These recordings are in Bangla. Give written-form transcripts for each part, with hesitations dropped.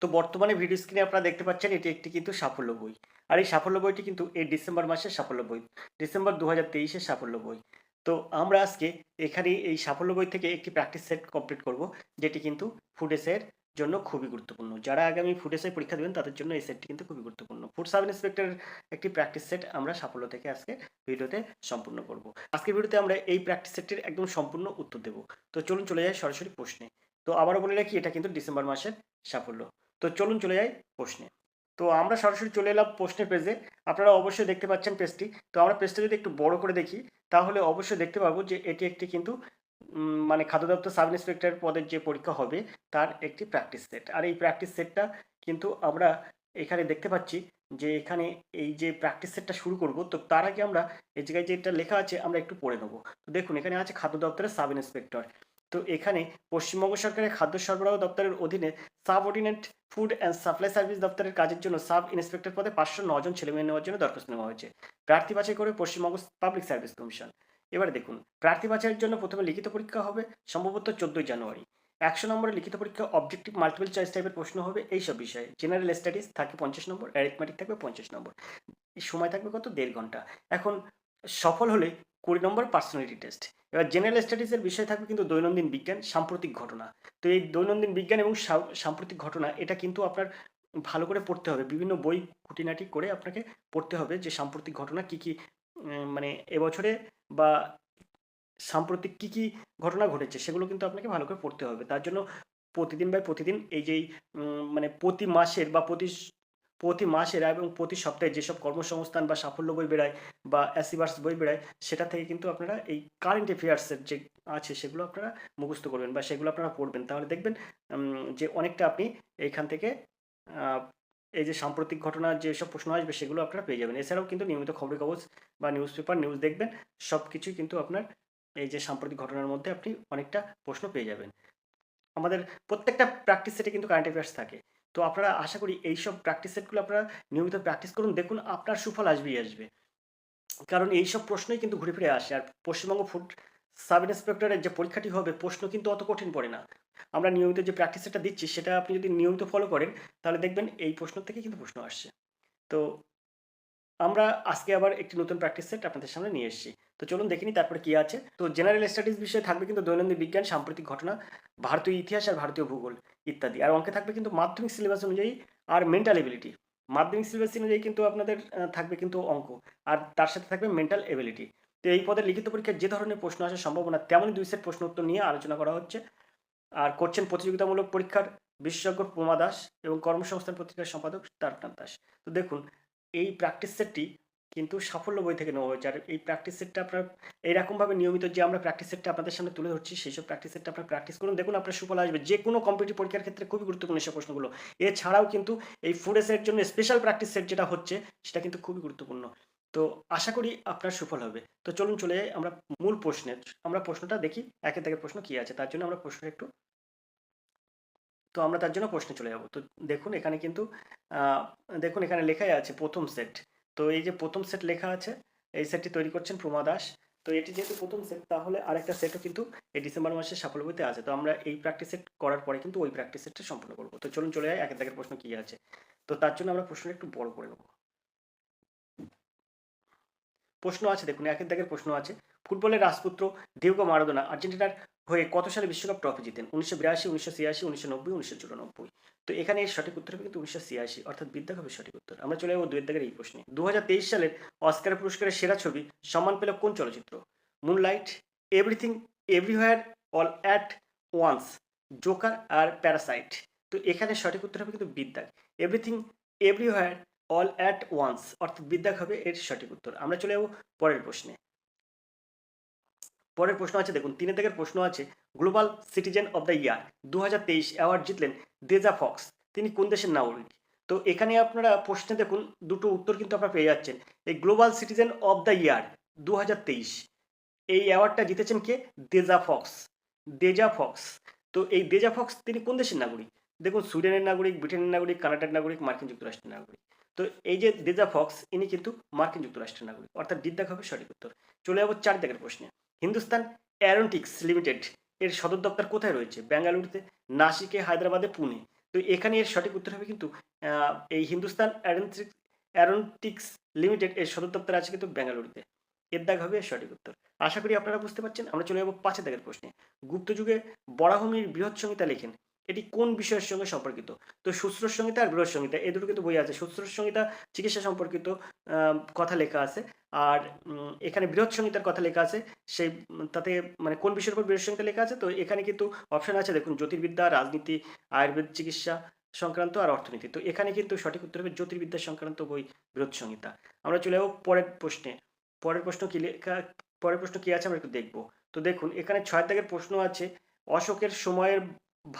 তো বর্তমানে ভিডিও স্ক্রিনে আপনারা দেখতে পাচ্ছেন এটি একটি কিন্তু সাফল্য বই। আর এই সাফল্য বইটি কিন্তু এই ডিসেম্বর মাসের সাফল্য বই। ডিসেম্বর ২০২৩ এর সাফল্য বই। তো আমরা আজকে এখানে এই সাফল্য বই থেকে একটি প্র্যাকটিস সেট কমপ্লিট করব, যেটি কিন্তু ফুড এসের জন্য খুবই গুরুত্বপূর্ণ। যারা আগামী ফুড এসআই পরীক্ষা দেবেন তাদের জন্য এই সেটটি কিন্তু খুবই গুরুত্বপূর্ণ। ফুড সাব ইন্সপেক্টরের একটি প্র্যাকটিস সেট আমরা সাফল্য থেকে আজকে ভিডিওতে সম্পূর্ণ করব। আজকের ভিডিওতে আমরা এই প্র্যাকটিস সেটটির একদম সম্পূর্ণ উত্তর দেব। তো চলুন চলে যাই সরাসরি প্রশ্নে। তো আবারও বলে রাখি, এটা কিন্তু ডিসেম্বর মাসের সাফল্য। তো চলুন চলে যাই প্রশ্নে। তো আমরা সরাসরি চলে এলাম প্রশ্নের পেজে। আপনারা অবশ্যই দেখতে পাচ্ছেন পেজটি। তো আমরা পেজটা যদি একটু বড় করে দেখি, তাহলে অবশ্যই দেখতে পাবো যে এটি একটি কিন্তু মানে খাদ্য দপ্তর সাব ইন্সপেক্টর পদের যে পরীক্ষা হবে তার একটি প্র্যাকটিস সেট। আর এই প্র্যাকটিস সেটটা কিন্তু আমরা এখানে দেখতে পাচ্ছি যে এখানে এই যে প্র্যাকটিস সেটটা শুরু করব, তো তার আগে আমরা এই জায়গায় যেটা লেখা আছে আমরা একটু পড়ে নেব। তো দেখুন, এখানে আছে খাদ্য দপ্তরের সাব ইন্সপেক্টর। তো এখানে পশ্চিমবঙ্গ সরকারের খাদ্য সরবরাহ দপ্তরের অধীনে subordinate food and supply service দপ্তরের কাজের জন্য সাব ইন্সপেক্টর পদে 509 জন ছেলেমেয়ে নেওয়ার জন্য দরখাস্ত নেওয়া হয়েছে। প্রার্থী বাছাই করে পশ্চিমবঙ্গ পাবলিক সার্ভিস কমিশন। এবারে দেখুন, প্রার্থী বাছাইয়ের জন্য প্রথমে লিখিত পরীক্ষা হবে সম্ভবত 14 জানুয়ারি। 100 নম্বরের লিখিত পরীক্ষা অবজেক্টিভ মাল্টিপল চয়েস টাইপের প্রশ্ন হবে এইসব বিষয়ে। জেনারেল স্টাডিজ থাকে 50 নম্বর, অ্যারিথমেটিক থাকবে 50 নম্বর। এই সময় থাকবে কত? 1.5 ঘন্টা। এখন সফল হলে 20 নম্বর পার্সোনালিটি টেস্ট। এবার জেনারেল স্টাডিজের বিষয় থাকবে কিন্তু দৈনন্দিন বিজ্ঞান, সাম্প্রতিক ঘটনা। তো এই দৈনন্দিন বিজ্ঞান এবং সাম্প্রতিক ঘটনা এটা কিন্তু আপনার ভালো করে পড়তে হবে। বিভিন্ন বই খুঁটিনাটি করে আপনাকে পড়তে হবে যে সাম্প্রতিক ঘটনা কী কী মানে এবছরে বা সাম্প্রতিক কী কী ঘটনা ঘটেছে সেগুলো কিন্তু আপনাকে ভালো করে পড়তে হবে। তার জন্য প্রতিদিন বাই প্রতিদিন এই যেই মানে প্রতি মাসের বা প্রতি মাসের এবং প্রতি সপ্তাহে যেসব কর্মসংস্থান বা সাফল্য বই বেরায় বা অ্যাচিভার্স বই বেরায়, সেটা থেকে কিন্তু আপনারা এই কারেন্ট অ্যাফেয়ার্সের যে আছে সেগুলো আপনারা মুখস্থ করবেন বা সেগুলো আপনারা পড়বেন। তাহলে দেখবেন যে অনেকটা আপনি এইখান থেকে এই যে সাম্প্রতিক ঘটনার যেসব প্রশ্ন আসবে সেগুলো আপনারা পেয়ে যাবেন। এছাড়াও কিন্তু নিয়মিত খবরের কাগজ বা নিউজ পেপার নিউজ দেখবেন, সব কিছুই কিন্তু আপনার এই যে সাম্প্রতিক ঘটনার মধ্যে আপনি অনেকটা প্রশ্ন পেয়ে যাবেন। আমাদের প্রত্যেকটা প্র্যাকটিস সেটে কিন্তু কারেন্ট অ্যাফেয়ার্স থাকে। তো আপনারা আশা করি এইসব প্র্যাকটিস সেটগুলো আপনারা নিয়মিত প্র্যাকটিস করুন, দেখুন আপনার সুফল আসবেই আসবে। কারণ এইসব প্রশ্নই কিন্তু ঘুরে ফিরে আসে। আর পশ্চিমবঙ্গ ফুড সাব ইন্সপেক্টরের যে পরীক্ষাটি হবে, প্রশ্ন কিন্তু অত কঠিন পড়ে না। আমরা নিয়মিত যে প্র্যাকটিস সেটটা দিচ্ছি সেটা আপনি যদি নিয়মিত ফলো করেন, তাহলে দেখবেন এই প্রশ্ন থেকে কিন্তু প্রশ্ন আসছে। তো আমরা আজকে আবার একটি নতুন প্র্যাকটিস সেট আপনাদের সামনে নিয়ে এসেছি। তো চলুন দেখে নিই তারপরে কি আছে। তো জেনারেল স্টাডিজ বিষয়ে থাকবে কিন্তু দৈনন্দিন বিজ্ঞান, সাম্প্রতিক ঘটনা, ভারতীয় ইতিহাস আর ভারতীয় ভূগোল ইত্যাদি। আর অঙ্কে থাকবে কিন্তু মাধ্যমিক সিলেবাস অনুযায়ী আর মেন্টাল এবিলিটি। মাধ্যমিক সিলেবাস অনুযায়ী কিন্তু আপনাদের থাকবে কিন্তু অঙ্ক, আর তার সাথে থাকবে মেন্টাল এবিলিটি। তো এই পদের লিখিত পরীক্ষায় যে ধরনের প্রশ্ন আসার সম্ভাবনা তেমনই 2 সেট প্রশ্ন উত্তর নিয়ে আলোচনা করা হচ্ছে। আর করছেন প্রতিযোগিতামূলক পরীক্ষার বিশেষজ্ঞ প্রমা দাস এবং কর্মসংস্থান পত্রিকার সম্পাদক তারকনাথ দাস। তো দেখুন, এই প্র্যাকটিস সেটটি কিন্তু সাফল্য বই থেকে নেওয়া হয়েছে। আর এই প্র্যাকটিস সেটটা আপনার এইরকমভাবে নিয়মিত যে আমরা প্র্যাকটিস সেটটা আপনাদের সামনে তুলে ধরছি, সেই সব প্র্যাকটিস সেটটা আপনারা প্র্যাকটিস করুন, দেখুন আপনার সুফল আসবে। যে কোনো কম্পিটিটিভ পরীক্ষার ক্ষেত্রে খুবই গুরুত্বপূর্ণ এসব প্রশ্নগুলো। এছাড়াও কিন্তু এই ফুড এসের জন্য স্পেশাল প্র্যাকটিস সেট যেটা হচ্ছে, সেটা কিন্তু খুবই গুরুত্বপূর্ণ। তো আশা করি আপনার সুফল হবে। তো চলুন চলে যাই আমরা মূল প্রশ্নে। আমরা প্রশ্নটা দেখি একের দাগের প্রশ্ন কী আছে। তার জন্য আমরা প্রশ্নটা একটু তো আমরা তার জন্য প্রশ্নে চলে যাব। তো দেখুন এখানে কিন্তু দেখুন এখানে লেখাই আছে প্রথম সেট। তো এই যে প্রথম সেট লেখা আছে, এই সেটটি তৈরি করছেন প্রমা দাস। তো এটি যেহেতু প্রথম সেট, তাহলে আরেকটা সেটও কিন্তু এই ডিসেম্বর মাসের সাফল্য বইতে আছে। তো আমরা এই প্র্যাকটিস সেট করার পরে কিন্তু ওই প্র্যাকটিস সেটটা সম্পূর্ণ করব। তো চলুন চলে যাই একের দাগের প্রশ্ন কী আছে। তো তার জন্য আমরা প্রশ্নটা একটু বড় করে নেব। প্রশ্ন আছে দেখুন, একের দাগের প্রশ্ন আছে, ফুটবলের রাজপুত্র ডিয়েগো মারাদোনা আর্জেন্টিনার হয়ে কত সালে বিশ্বকাপ ট্রফি জিতেন? 1982, 1986, 1990, 1994। তো এখানে এর সঠিক উত্তর হবে কিন্তু 1986, অর্থাৎ বিদ্যা হবে সঠিক উত্তর। আমরা চলে যাবো দুয়ের দাগের এই প্রশ্নে। 2023 সালের অস্কার পুরস্কারের সেরা ছবি সম্মান পেল কোন চলচ্চিত্র? Moonlight, Everything Everywhere All at Once, Joker আর প্যারাসাইট। তো এখানে সঠিক উত্তর হবে কিন্তু বিদ্যা, Everything Everywhere All at Once, অর্থাৎ বিদ্যাক হবে এর সঠিক উত্তর। আমরা চলে যাবো পরের প্রশ্নে। পরের প্রশ্ন আছে দেখুন, 3 দাগের প্রশ্ন আছে, global citizen of the year 2023 award জিতলেন দেজা ফক্স, তিনি কোন দেশের নাগরিক? তো এখানে আপনারা প্রশ্নে দেখুন দুটো উত্তর কিন্তু আপনারা পেয়ে যাচ্ছেন। এই global citizen of the year 2023 এই অ্যাওয়ার্ডটা জিতেছেন কে? Déjà Fox. Déjà Fox. তো এই দেজা ফক্স তিনি কোন দেশের নাগরিক? দেখুন, সুইডেনের নাগরিক, ব্রিটেনের নাগরিক, কানাডার নাগরিক, মার্কিন যুক্তরাষ্ট্রের নাগরিক। তো এই যে দেজা ফক্স ইনি কিন্তু মার্কিন যুক্তরাষ্ট্রের নাগরিক, অর্থাৎ ডিদ্দাক হবে সঠিক উত্তর। চলে যাবো 4 দাগের প্রশ্নে। হিন্দুস্তান অ্যারোনটিক্স লিমিটেড এর সদর দপ্তর কোথায় রয়েছে? বেঙ্গালুরুতে, নাসিকে, হায়দ্রাবাদে, পুনে। তো এখানে এর সঠিক উত্তর হবে কিন্তু এই হিন্দুস্তান অ্যারোনটিক্স লিমিটেড এর সদর দপ্তর আছে কিন্তু বেঙ্গালুরুতে। এর দাগ হবে এর সঠিক উত্তর। আশা করি আপনারা বুঝতে পারছেন। আমরা চলে যাবো ৫ দাগের প্রশ্নে। গুপ্ত যুগে বরাহমিহির বৃহৎ সংহিতা লেখেন। এটি কোন বিষয়ের সঙ্গে সম্পর্কিত? তো সুশ্রুত সংহিতা আর বৃহৎ সংহিতা এই দুটো কিন্তু বই আছে। সুশ্রুত সংহিতা চিকিৎসা সম্পর্কিত কথা লেখা আছে। আর এখানে বৃহৎ সংহিতার কথা লেখা আছে। সেই তাতে মানে কোন বিষয়ের উপর বৃহৎ সংহিতা লেখা আছে? তো এখানে কিন্তু অপশন আছে দেখুন, জ্যোতির্বিদ্যা, রাজনীতি, আয়ুর্বেদ চিকিৎসা সংক্রান্ত আর অর্থনীতি। তো এখানে কিন্তু সঠিক উত্তর হবে জ্যোতির্বিদ্যা সংক্রান্ত বই বৃহৎ সংহিতা। আমরা চলে যাবো পরের প্রশ্নে। পরের প্রশ্ন কি লেখা, পরের প্রশ্ন কি আছে আমরা একটু দেখব। তো দেখুন এখানে ৬ দাগের প্রশ্ন আছে, অশোকের সময়ের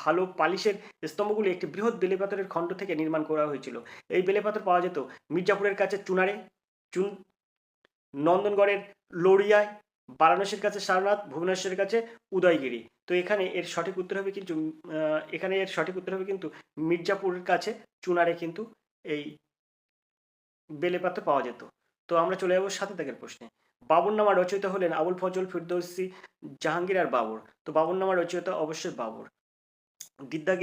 ভালো পালিশের স্তম্ভগুলি একটি বৃহৎ বেলেপাথরের খণ্ড থেকে নির্মাণ করা হয়েছিল। এই বেলেপাথর পাওয়া যেত মির্জাপুরের কাছে চুনারে, নন্দনগড়ের লড়িয়ায়, বারাণসীর কাছে সারনাথ, ভুবনেশ্বরের কাছে উদয়গিরি। তো এখানে এর সঠিক উত্তর হবে কিন্তু মির্জাপুরের কাছে চুনারে কিন্তু এই বেলেপাথর পাওয়া যেত। তো আমরা চলে যাবো ৭ দাগের প্রশ্নে। বাবরনামা রচয়িতা হলেন আবুল ফজল, ফিরদৌসী, জাহাঙ্গীর আর বাবর। তো বাবরনামা রচয়িতা অবশ্যই বাবর।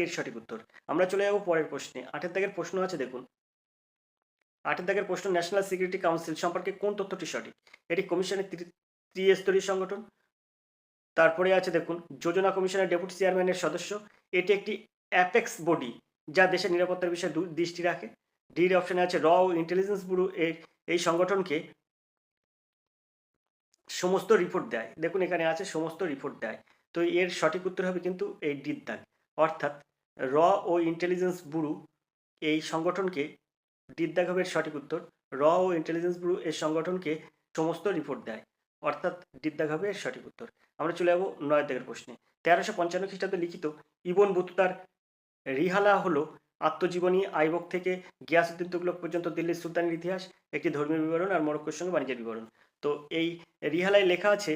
এর সঠিক উত্তর। আমরা চলে যাবো পরের প্রশ্নে। ৮ দাগের প্রশ্ন আছে দেখুন। ৮ দাগের প্রশ্ন, ন্যাশনাল সিকিউরিটি কাউন্সিল সম্পর্কে কোন তথ্যটি সঠিক? এটি কমিশনের ত্রিস্তরীয় সংগঠন। তারপরে আছে দেখুন, যোজনা কমিশনের ডেপুটি চেয়ারম্যানের সদস্য। এটি একটি অ্যাপেক্স বডি যা দেশের নিরাপত্তার বিষয়ে দৃষ্টি রাখে। ডির অপশনে আছে র ও ইন্টেলিজেন্স ব্যুরো এই সংগঠনকে সমস্ত রিপোর্ট দেয়। দেখুন এখানে আছে সমস্ত রিপোর্ট দেয়। তো এর সঠিক উত্তর হবে কিন্তু এই ডির দাগ, অর্থাৎ র ও ইন্টেলিজেন্স ব্যুরো এই সংগঠনকে, ডির দাগ হবে এর সঠিক উত্তর। র ও ইন্টেলিজেন্স ব্যুরো এই সংগঠনকে সমস্ত রিপোর্ট দেয়, অর্থাৎ ডির দাগ হবে এর সঠিক উত্তর। আমরা চলে যাবো ৯ দাগের প্রশ্নে। ১৩৫৫ খ্রিস্টাব্দে লিখিত ইবন বতুতার রিহালা হলো আত্মজীবনী। আইবক থেকে গিয়াসউদ্দিন তুগলক পর্যন্ত দিল্লির সুলতানের ইতিহাস, একটি ধর্মীয় বিবরণ আর মরক্কোর সঙ্গে বাণিজ্যের বিবরণ। তো এই রিহালায় লেখা আছে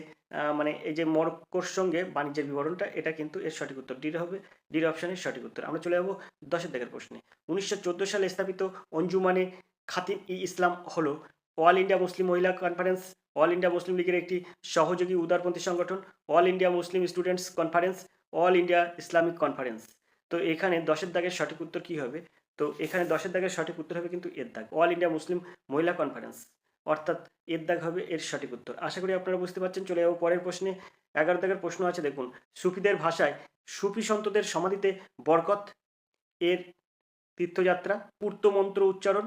মানে এই যে মরক্কোর সঙ্গে বাণিজ্যের বিবরণটা, এটা কিন্তু এর সঠিক উত্তর। ডির হবে, ডির অপশনের সঠিক উত্তর। আমরা চলে যাবো ১০ দাগের প্রশ্নে। ১৯১৪ সালে স্থাপিত অঞ্জুমানে খাতিন ই ইসলাম হলো অল ইন্ডিয়া মুসলিম মহিলা কনফারেন্স, অল ইন্ডিয়া মুসলিম লীগের একটি সহযোগী উদারপন্থী সংগঠন, all India Muslim students conference, all India Islamic conference. তো এখানে ১০ দাগের সঠিক উত্তর কি হবে? তো এখানে ১০ দাগের সঠিক উত্তর হবে কিন্তু এর দাগ, অল ইন্ডিয়া মুসলিম মহিলা কনফারেন্স, অর্থাৎ এর দাগ হবে এর সঠিক উত্তর। আশা করি আপনারা বুঝতে পারছেন। চলে যাবো পরের প্রশ্নে। ১১ দাগের প্রশ্ন আছে দেখুন, সুফিদের ভাষায় সুফি সন্তদের সমাধিতে বরকত এর তীর্থযাত্রা, পূর্ত মন্ত্র উচ্চারণ,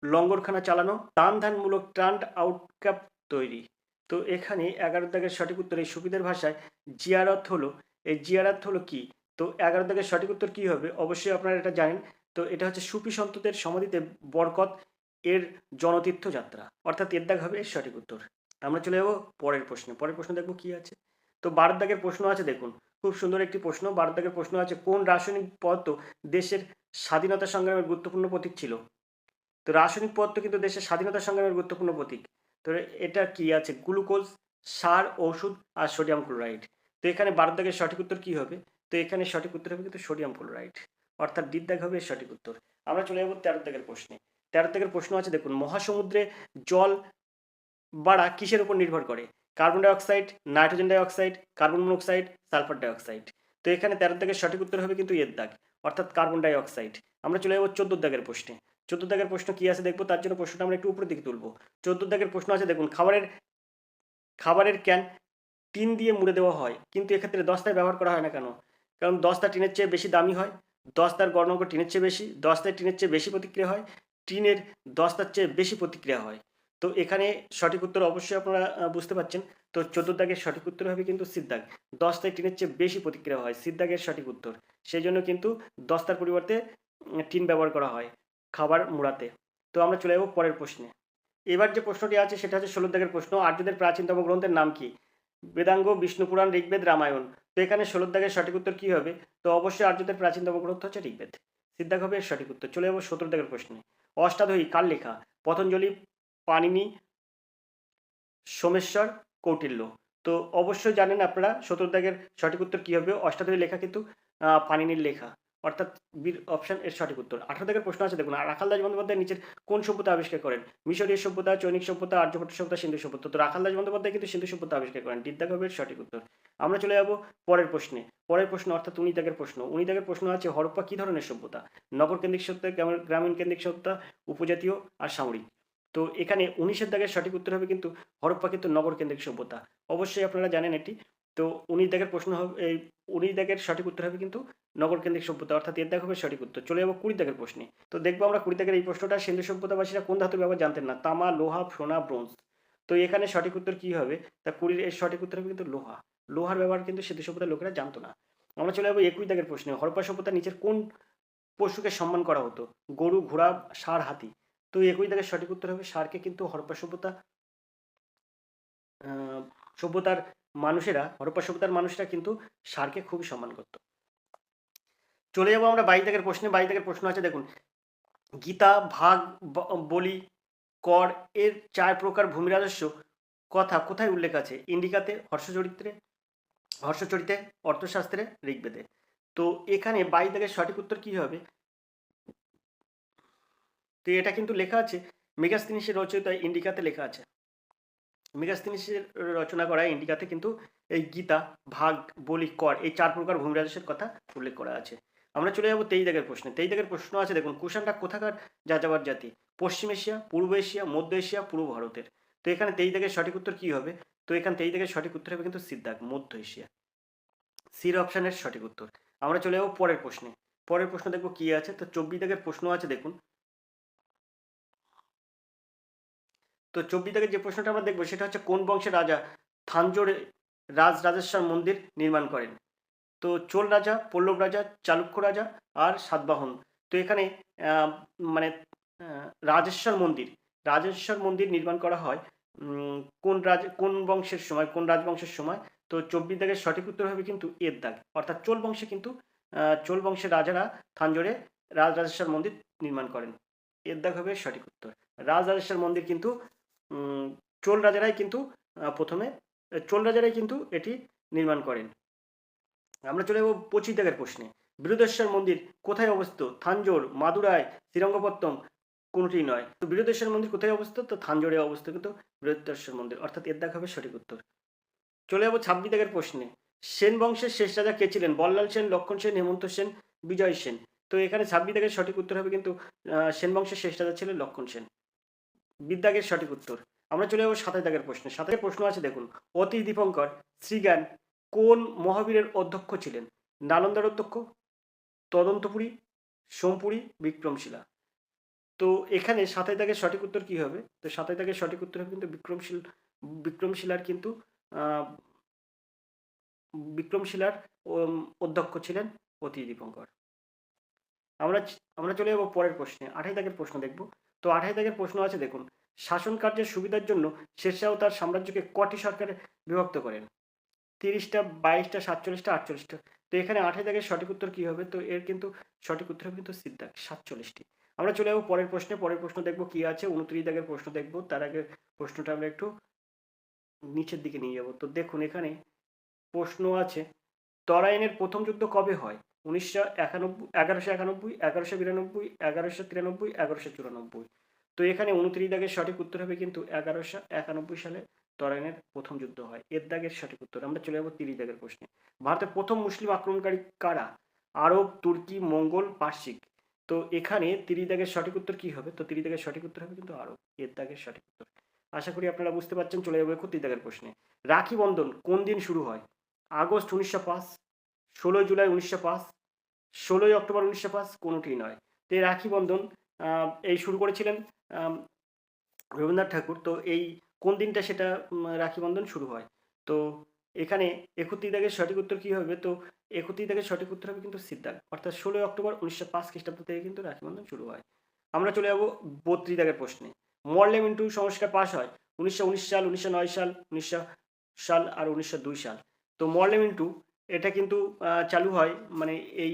লঙ্গরখানা চালানো, টান ধানমূলক টার্ন আউটক্যাপ তৈরি। তো এখানে ১১ দাগের সঠিক উত্তর, এই সুফিদের ভাষায় জিয়ারত হলো, এই জিয়ারত হলো কি? তো ১১ দাগের সঠিক উত্তর কি হবে? অবশ্যই আপনারা এটা জানেন। তো এটা হচ্ছে সুফি সন্তদের সমাধিতে বরকত এর জনতীর্থ যাত্রা, অর্থাৎ এর দাগ হবে এর সঠিক উত্তর। আমরা চলে যাবো পরের প্রশ্নে। পরের প্রশ্ন দেখবো কি আছে। তো ১২ দাগের প্রশ্ন আছে দেখুন, খুব সুন্দর একটি প্রশ্ন। ১২ দাগের প্রশ্ন আছে, কোন রাসায়নিক পদার্থ দেশের স্বাধীনতা সংগ্রামের গুরুত্বপূর্ণ প্রতীক ছিল? তো রাসায়নিক পদার্থ কিন্তু দেশের স্বাধীনতা সংগ্রামের গুরুত্বপূর্ণ প্রতীক। তো এটা কি আছে? গ্লুকোজ, সার, ওষুধ আর সোডিয়াম ক্লোরাইড। তো এখানে ১২ দাগের সঠিক উত্তর কি হবে? তো এখানে সঠিক উত্তর হবে কিন্তু সোডিয়াম ক্লোরাইড, অর্থাৎ ডির দাগ হবে এর সঠিক উত্তর। আমরা চলে যাবো ১৩ দাগের প্রশ্নে। ১৩ দাগের প্রশ্ন আছে দেখুন, মহাসমুদ্রে জল বাড়া কিসের উপর নির্ভর করে? Carbon dioxide, nitrogen dioxide, carbon monoxide, sulphur dioxide. তো এখানে ১৩ দাগের সঠিক উত্তর হবে কিন্তু এর দাগ, অর্থাৎ কার্বন ডাইঅক্সাইড। আমরা চলে যাবো ১৪ দাগের প্রশ্নে। ১৪ দাগের প্রশ্ন কি আছে দেখবো, তার জন্য প্রশ্নটা আমরা একটু উপরের দিকে তুলবো। ১৪ দাগের প্রশ্ন আছে দেখুন, খাবারের ক্যান টিন দিয়ে মুড়ে দেওয়া হয়, কিন্তু এক্ষেত্রে দস্তায় ব্যবহার করা হয় না কেন? কারণ দস্তা টিনের চেয়ে বেশি দামি হয়, দস্তার গড়নঙ্ক টিনের চেয়ে বেশি, দস্তায় টিনের চেয়ে বেশি প্রতিক্রিয়া হয়, টিনের দস্তার চেয়ে বেশি প্রতিক্রিয়া হয়। তো এখানে সঠিক উত্তর অবশ্যই আপনারা বুঝতে পারছেন। তো ১৪ দাগের সঠিক উত্তর হবে কিন্তু সিদ্ধাগ, দস্তায় টিনের চেয়ে বেশি প্রতিক্রিয়া হয়, সিদ্ধাগের সঠিক উত্তর। সেই জন্য কিন্তু দস্তার পরিবর্তে টিন ব্যবহার করা হয় খাবার মুড়াতে। তো আমরা চলে যাবো পরের প্রশ্নে। এবার যে প্রশ্নটি আছে সেটা হচ্ছে ১৬ দাগের প্রশ্ন, আর্যদের প্রাচীনতম গ্রন্থের নাম কি? বেদাঙ্গ, বিষ্ণুপুরাণ, ঋগ্বেদ, রামায়ণ। তো এখানে ১৬ দাগের সঠিক উত্তর কি হবে? তো অবশ্যই আর্যদের প্রাচীনতম গ্রন্থ হচ্ছে ঋগ্বেদ, সিদ্ধাগ হবে এর সঠিক উত্তর। চলে যাবো ১৭ দাগের প্রশ্নে। অষ্টাদশী কার লেখা? পতঞ্জলি, পাণিনি, সোমেশ্বর, কৌটিল্য। তো অবশ্যই জানেন আপনারা ১৭ দাগের সঠিক উত্তর কি হবে? অষ্টাদশী লেখা কিন্তু পাণিনির লেখা, অর্থাৎ বি অপশন এর সঠিক উত্তর। 18 দাগের প্রশ্ন আছে দেখুন, রাখাল দাস বন্দ্যোপাধ্যায় নিচের কোন সভ্যতা আবিষ্কার করেন? মিশরীয় সভ্যতা, চৈনিক সভ্যতা, আর্যভট্ট সভ্যতা, সিন্ধু সভ্যতা। তো রাখাল দাস বন্দ্যোপাধ্যায় কিন্তু সিন্ধু সভ্যতা আবিষ্কার করেন। ডি দাগ হবে এর সঠিক উত্তর। আমরা চলে যাব পরের প্রশ্নে। পরের প্রশ্ন অর্থাৎ 19 দাগের প্রশ্ন। 19 দাগের প্রশ্ন আছে হরপ্পা কি ধরনের সভ্যতা? নগর কেন্দ্রিক সভ্যতা, গ্রামীণ কেন্দ্রিক সভ্যতা, উপজাতীয় আর সামরিক। তো এখানে 19 এর দাগের সঠিক উত্তর হবে কিন্তু হরপ্পা কিন্তু নগর কেন্দ্রিক সভ্যতা। অবশ্যই আপনারা জানেন এটি। তো 19 দাগের প্রশ্ন হবে, এই 19 দাগের সঠিক উত্তর হবে কিন্তু নগর কেন্দ্রিক সভ্যতা, অর্থাৎ এর দাগ হবে সঠিক উত্তর। চলে যাবো 20 দাগের প্রশ্নে। তো দেখবো আমরা 20 দাগের এই প্রশ্নটা, সিন্ধু সভ্যতাবাসীরা কোন ধাতুর ব্যবহার জানতেন না? তামা, লোহা, সোনা, ব্রোঞ্জ। তো এখানে সঠিক উত্তর কি হবে? তা 20 এর সঠিক উত্তর হবে কিন্তু লোহা। লোহার ব্যবহার কিন্তু সিন্ধু সভ্যতার লোকেরা জানতো না। আমরা চলে যাবো 21 দাগের প্রশ্নে। হরপ্পা সভ্যতার নিচের কোন পশুকে সম্মান করা হতো? গরু, ঘোড়া, ষাঁড়, হাতি। তো 21 দাগের সঠিক উত্তর হবে ষাঁড়কে কিন্তু হরপ্পা সভ্যতার হরপ্পা সভ্যতার মানুষেরা কিন্তু ষাঁড়কে খুবই সম্মান করত। চলে যাবো আমরা 22 দাগের প্রশ্নে। 22 দাগের প্রশ্ন আছে দেখুন, গীতা, ভাগ, বলি, কর এর 4 প্রকার ভূমি রাজস্ব কথা কোথায় উল্লেখ আছে? ইন্ডিকাতে, হর্ষচরিতে, অর্থশাস্ত্রে, ঋগ্বেদে। তো এখানে 22 দাগের সঠিক উত্তর কি হবে? তো এটা কিন্তু লেখা আছে মেগাস্তিনিসের রচিত ইন্ডিকাতে লেখা আছে। মেগাস্তিনিসের রচনা করা ইন্ডিকাতে কিন্তু এই গীতা, ভাগ, বলি, কর এই 4 প্রকার ভূমি রাজস্বের কথা উল্লেখ করা আছে। আমরা চলে যাবো 23 দাগের প্রশ্নে। 23 দাগের প্রশ্ন আছে দেখুন, কুষাণরা কোথাকার যাযাবর জাতি? পশ্চিম এশিয়া, পূর্ব এশিয়া, মধ্য এশিয়া, পূর্ব ভারতের। তো এখানে 23 দাগের সঠিক উত্তর কি হবে? তো এখানে 23 দাগের সঠিক উত্তর হবে কিন্তু সিদ্ধাক, মধ্য এশিয়া। সির অপশনের সঠিক উত্তর। আমরা চলে যাবো পরের প্রশ্নে। পরের প্রশ্ন দেখবো কি আছে। তো 24 দাগের প্রশ্ন আছে দেখুন। তো 24 দাগের যে প্রশ্নটা আমরা দেখবো সেটা হচ্ছে কোন বংশের রাজা থাঞ্জোরে রাজরাজেশ্বর মন্দির নির্মাণ করেন? তো চোল রাজা, পল্লব রাজা, চালুক্য রাজা আর সাতবাহন। তো এখানে মানে রাজেশ্বর মন্দির নির্মাণ করা হয় কোন বংশের সময়, কোন রাজবংশের সময়? তো 24 দাগের সঠিক উত্তর হবে কিন্তু এর দাগ, অর্থাৎ চোল বংশে কিন্তু চোল বংশের রাজারা থাঞ্জোরে রাজরাজেশ্বর মন্দির নির্মাণ করেন। এর দাগ হবে সঠিক উত্তর। রাজরাজেশ্বর মন্দির কিন্তু চোল রাজারাই কিন্তু চোল রাজারাই কিন্তু এটি নির্মাণ করেন। আমরা চলে যাবো 25 দাগের প্রশ্নে। বীরুদেশ্বর মন্দির কোথায় অবস্থিত? থাঞ্জোর, মাদুরাই, শ্রীরঙ্গপত্তম, কোনটি নয়। তো বীরুদেশ্বর মন্দির কোথায় অবস্থিত? তো থাঞ্জোরে অবস্থিত কিন্তু বীরুদেশ্বর মন্দির, অর্থাৎ এর দাগ হবে সঠিক উত্তর। চলে যাবো 26 দাগের প্রশ্নে। সেন বংশের শেষ রাজা কে ছিলেন? বল্লাল সেন, লক্ষণ সেন, হেমন্ত সেন, বিজয় সেন। তো এখানে 26 দাগের সঠিক উত্তর হবে কিন্তু সেন বংশের শেষ রাজা ছিলেন লক্ষণ সেন। বিদ্যাগের সঠিক উত্তর। আমরা চলে যাবো 27 দাগের প্রশ্নে। 27 প্রশ্ন আছে দেখুন, অতি দীপঙ্কর শ্রীজ্ঞান কোন মহাবীরের অধ্যক্ষ ছিলেন? নালন্দার অধ্যক্ষ, তদন্তপুরী, সোমপুরী, বিক্রমশিলা। তো এখানে 27 দাগের সঠিক উত্তর কি হবে? তো 27 দাগের সঠিক উত্তর হবে কিন্তু বিক্রমশিলার কিন্তু বিক্রমশিলার অধ্যক্ষ ছিলেন অতি দীপঙ্কর। আমরা আমরা চলে যাবো পরের প্রশ্নে। 28 দাগের প্রশ্ন দেখব। তো 28 দাগের প্রশ্ন আছে দেখুন, শাসন কার্যের সুবিধার জন্য শেরশাহ তার সাম্রাজ্যকে কটি সরকারে বিভক্ত করেন? 30টা, 22টা, 47টা, 48টা। তো এখানে 28 দাগের সঠিক উত্তর কি হবে? তো এর কিন্তু সঠিক উত্তর হবে কিন্তু সিদ্ধাক, 47টি। আমরা চলে যাবো পরের প্রশ্নে। পরের প্রশ্ন দেখবো কি আছে। 29 দাগের প্রশ্ন দেখবো। তার আগে প্রশ্নটা আমরা একটু নিচের দিকে নিয়ে যাব। তো দেখুন এখানে প্রশ্ন আছে, তরাইনের প্রথম যুদ্ধ কবে হয়? 1191, 1192, 1193, 1194। তো এখানে 29 দাগের সঠিক উত্তর হবে কিন্তু 1191 সালে তরাইনের প্রথম যুদ্ধ হয়। এর দাগের সঠিক উত্তর। আমরা চলে যাবো 30 দাগের প্রশ্নে। ভারতের প্রথম মুসলিম আক্রমণকারী কারা? আরব, তুর্কি, মঙ্গল, পার্সিক। তো এখানে 30 দাগের সঠিক উত্তর কি হবে? তো 30 দাগের সঠিক উত্তর হবে কিন্তু আরব। এর দাগের সঠিক উত্তর। আশা করি আপনারা বুঝতে পারছেন। চলে যাবো 31 দাগের প্রশ্নে। রাখি বন্ধন কোন দিন শুরু হয়? আগস্ট 1905, 16 জুলাই 1905, 16 অক্টোবর 1905, কোনোটি নয়। তো এই রাখি বন্ধন এই শুরু করেছিলেন রবীন্দ্রনাথ ঠাকুর। তো এই কোন দিনটা সেটা রাখি বন্ধন শুরু হয়? তো এখানে 31 দাগের সঠিক উত্তর কি হবে? তো 31 দাগের সঠিক উত্তর হবে কিন্তু সিদ্ধাক, অর্থাৎ 16 অক্টোবর 1905 খ্রিস্টাব্দ থেকে কিন্তু রাখি বন্ধন শুরু হয়। আমরা চলে যাবো 32 দাগের প্রশ্নে। মরলে মিন্টু সংস্কার পাশ হয় 1919 সাল, 1909 সাল, 1900 সাল আর 1902 সাল। তো মরলে মিন্টু এটা কিন্তু চালু হয় মানে এই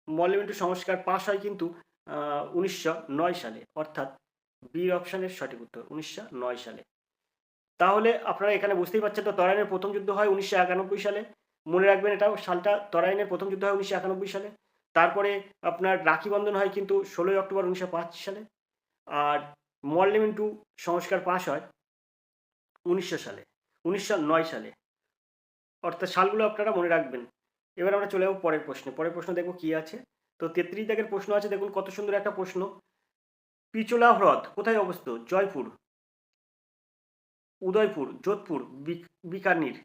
মরলে মিন্টু সংস্কার পাশ হয় কিন্তু 1909 সালে, অর্থাৎ বি অপশনের সঠিক উত্তর 1909 সালে। তাহলে আপনারা এখানে বুঝতেই পারছেন, তো তরাইনের প্রথম যুদ্ধ হয় 1991 সালে, মনে রাখবেন এটাও সালটা, তরাইনের প্রথম যুদ্ধ হয় 1991 সালে। তারপরে আপনার রাখি বন্ধন হয় কিন্তু 16ই অক্টোবর 1905 সালে। আর মল্লিমিন্টু সংস্কার পাশ হয় 1900 সালে, 1909 সালে। অর্থাৎ সালগুলো আপনারা মনে রাখবেন। এবার আমরা চলে যাবো পরের প্রশ্নে। পরের প্রশ্ন দেখবো কি আছে। তো 33 দাগের প্রশ্ন আছে, দেখুন কত সুন্দর একটা প্রশ্ন। পিচোলা হ্রদ কোথায় অবস্থিত? জয়পুর, উদয়পুর, যোধপুর, বিকানির।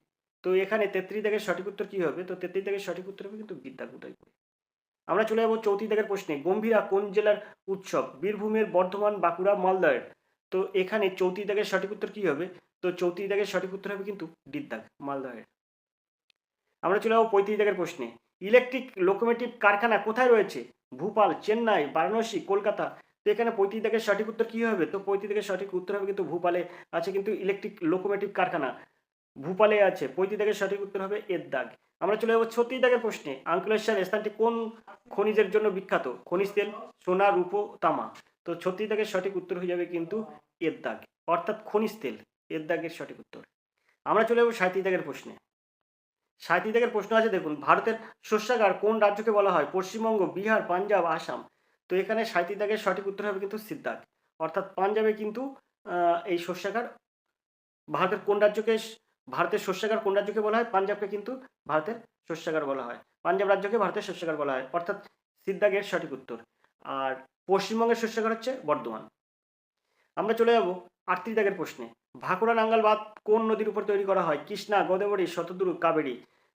তো এখানে 33 দাগের সঠিক উত্তর কি হবে? তো 33 দাগের সঠিক উত্তর হবে কিন্তু বিদ্যাক, উদয়পুর। আমরা চলে যাবো 34 দাগের প্রশ্নে। গম্ভীরা কোন জেলার উৎসব? বীরভূমের, বর্ধমান, বাঁকুড়া, মালদার। তো এখানে 34 দাগের সঠিক উত্তর কি হবে? তো 34 দাগের সঠিক উত্তর হবে কিন্তু দিকদাগ, মালদহের। আমরা চলে যাবো 35 দাগের প্রশ্নে। ইলেকট্রিক লোকোমোটিভ কারখানা কোথায় রয়েছে? ভোপাল, চেন্নাই, বারাণসী, কলকাতা। তো এখানে 35 দাগের সঠিক উত্তর কি হবে? তো 35 দাগের সঠিক উত্তর হবে কিন্তু ভোপালে আছে কিন্তু ইলেকট্রিক লোকোমোটিভ কারখানা, ভূপালে আছে। 35 দাগের সঠিক উত্তর হবে এর দাগ। আমরা চলে যাবো 36 দাগের প্রশ্নে। আঙ্কুলেশ্বর স্থানটি কোন খনিজের জন্য বিখ্যাত? খনিজ তেল, সোনা, রূপো, তামা। তো 36 দাগের সঠিক উত্তর হয়ে যাবে কিন্তু এর দাগ, অর্থাৎ খনিজ তেল, এর দাগের সঠিক উত্তর। আমরা চলে যাবো 37 দাগের প্রশ্নে। 37 দাগের প্রশ্ন আছে, দেখুন ভারতের শস্যাগার কোন রাজ্যকে বলা হয়? পশ্চিমবঙ্গ, বিহার, পাঞ্জাব, আসাম। তো এখানে 37 দাগের সঠিক উত্তর হবে কিন্তু সিদ্ধার্থ, অর্থাৎ পাঞ্জাবে কিন্তু এই শস্যাগার ভারতের কোন রাজ্যকে, ভারতের শস্যাগার কোন রাজ্যকে বলা হয়? পাঞ্জাবকে কিন্তু ভারতের শস্যাগার বলা হয়, পাঞ্জাব রাজ্যকে ভারতের শস্যাগার বলা হয়, অর্থাৎ সিদ্ধাগের সঠিক উত্তর। আর পশ্চিমবঙ্গের শস্যাগার হচ্ছে বর্ধমান। আমরা চলে যাব 38 দাগের প্রশ্নে। ভাকুড়া নাঙ্গাল বাঁধ কোন নদীর উপর তৈরি করা হয়? কৃষ্ণা, গোদাবরী, শতদ্রু, কাবেরী।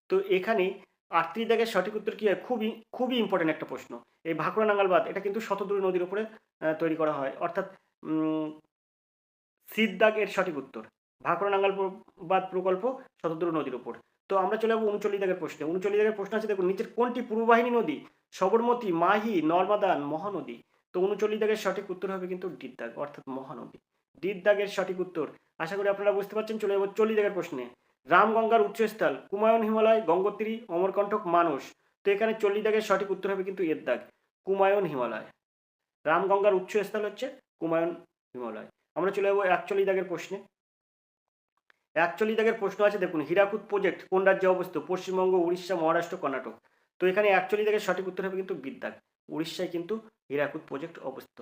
তো এখানে 38 দাগের সঠিক উত্তর কি হয়? খুবই খুবই ইম্পর্টেন্ট একটা প্রশ্ন। এই ভাকুড়া নাঙ্গাল বাঁধ এটা কিন্তু শতদ্রু নদীর উপরে তৈরি করা হয়, অর্থাৎ সিদ্ধাগ এর সঠিক উত্তর। ভাকুড়া নাঙ্গাল বাঁধ প্রকল্প শতদ্রু নদীর উপর। তো আমরা চলে যাবো 39 দাগের প্রশ্নে। 39 দাগের প্রশ্ন আছে, দেখুন নিচের কোনটি পূর্ববাহিনী নদী? সবরমতী, মাহি, নর্মদা, মহানদী। তো 39 দাগের সঠিক উত্তর হবে কিন্তু ডিদ্দাগ, অর্থাৎ মহানদী, ডিদ্দাগের সঠিক উত্তর। আশা করি আপনারা বুঝতে পারছেন। চলে যাবো 40 দাগের প্রশ্নে। রামগঙ্গার উৎসস্থল? কুমায়ুন হিমালয়, গঙ্গোত্রী, অমরকণ্টক, মানস। তো এখানে 40 দাগের সঠিক উত্তর হবে কিন্তু এর দাগ, কুমায়ুন হিমালয়। রামগঙ্গার উৎসস্থল হচ্ছে কুমায়ুন হিমালয়। আমরা চলে যাবো 41 দাগের প্রশ্নে। 41 দাগের প্রশ্ন আছে, দেখুন হীরাকুদ প্রজেক্ট কোন রাজ্যে অবস্থিত? পশ্চিমবঙ্গ, উড়িষ্যা, মহারাষ্ট্র, কর্ণাটক। তো এখানে 41 দাগের সঠিক উত্তর হবে কিন্তু বিদ্যাগ, উড়িষ্যায় কিন্তু হীরাকুদ প্রজেক্ট অবস্থিত,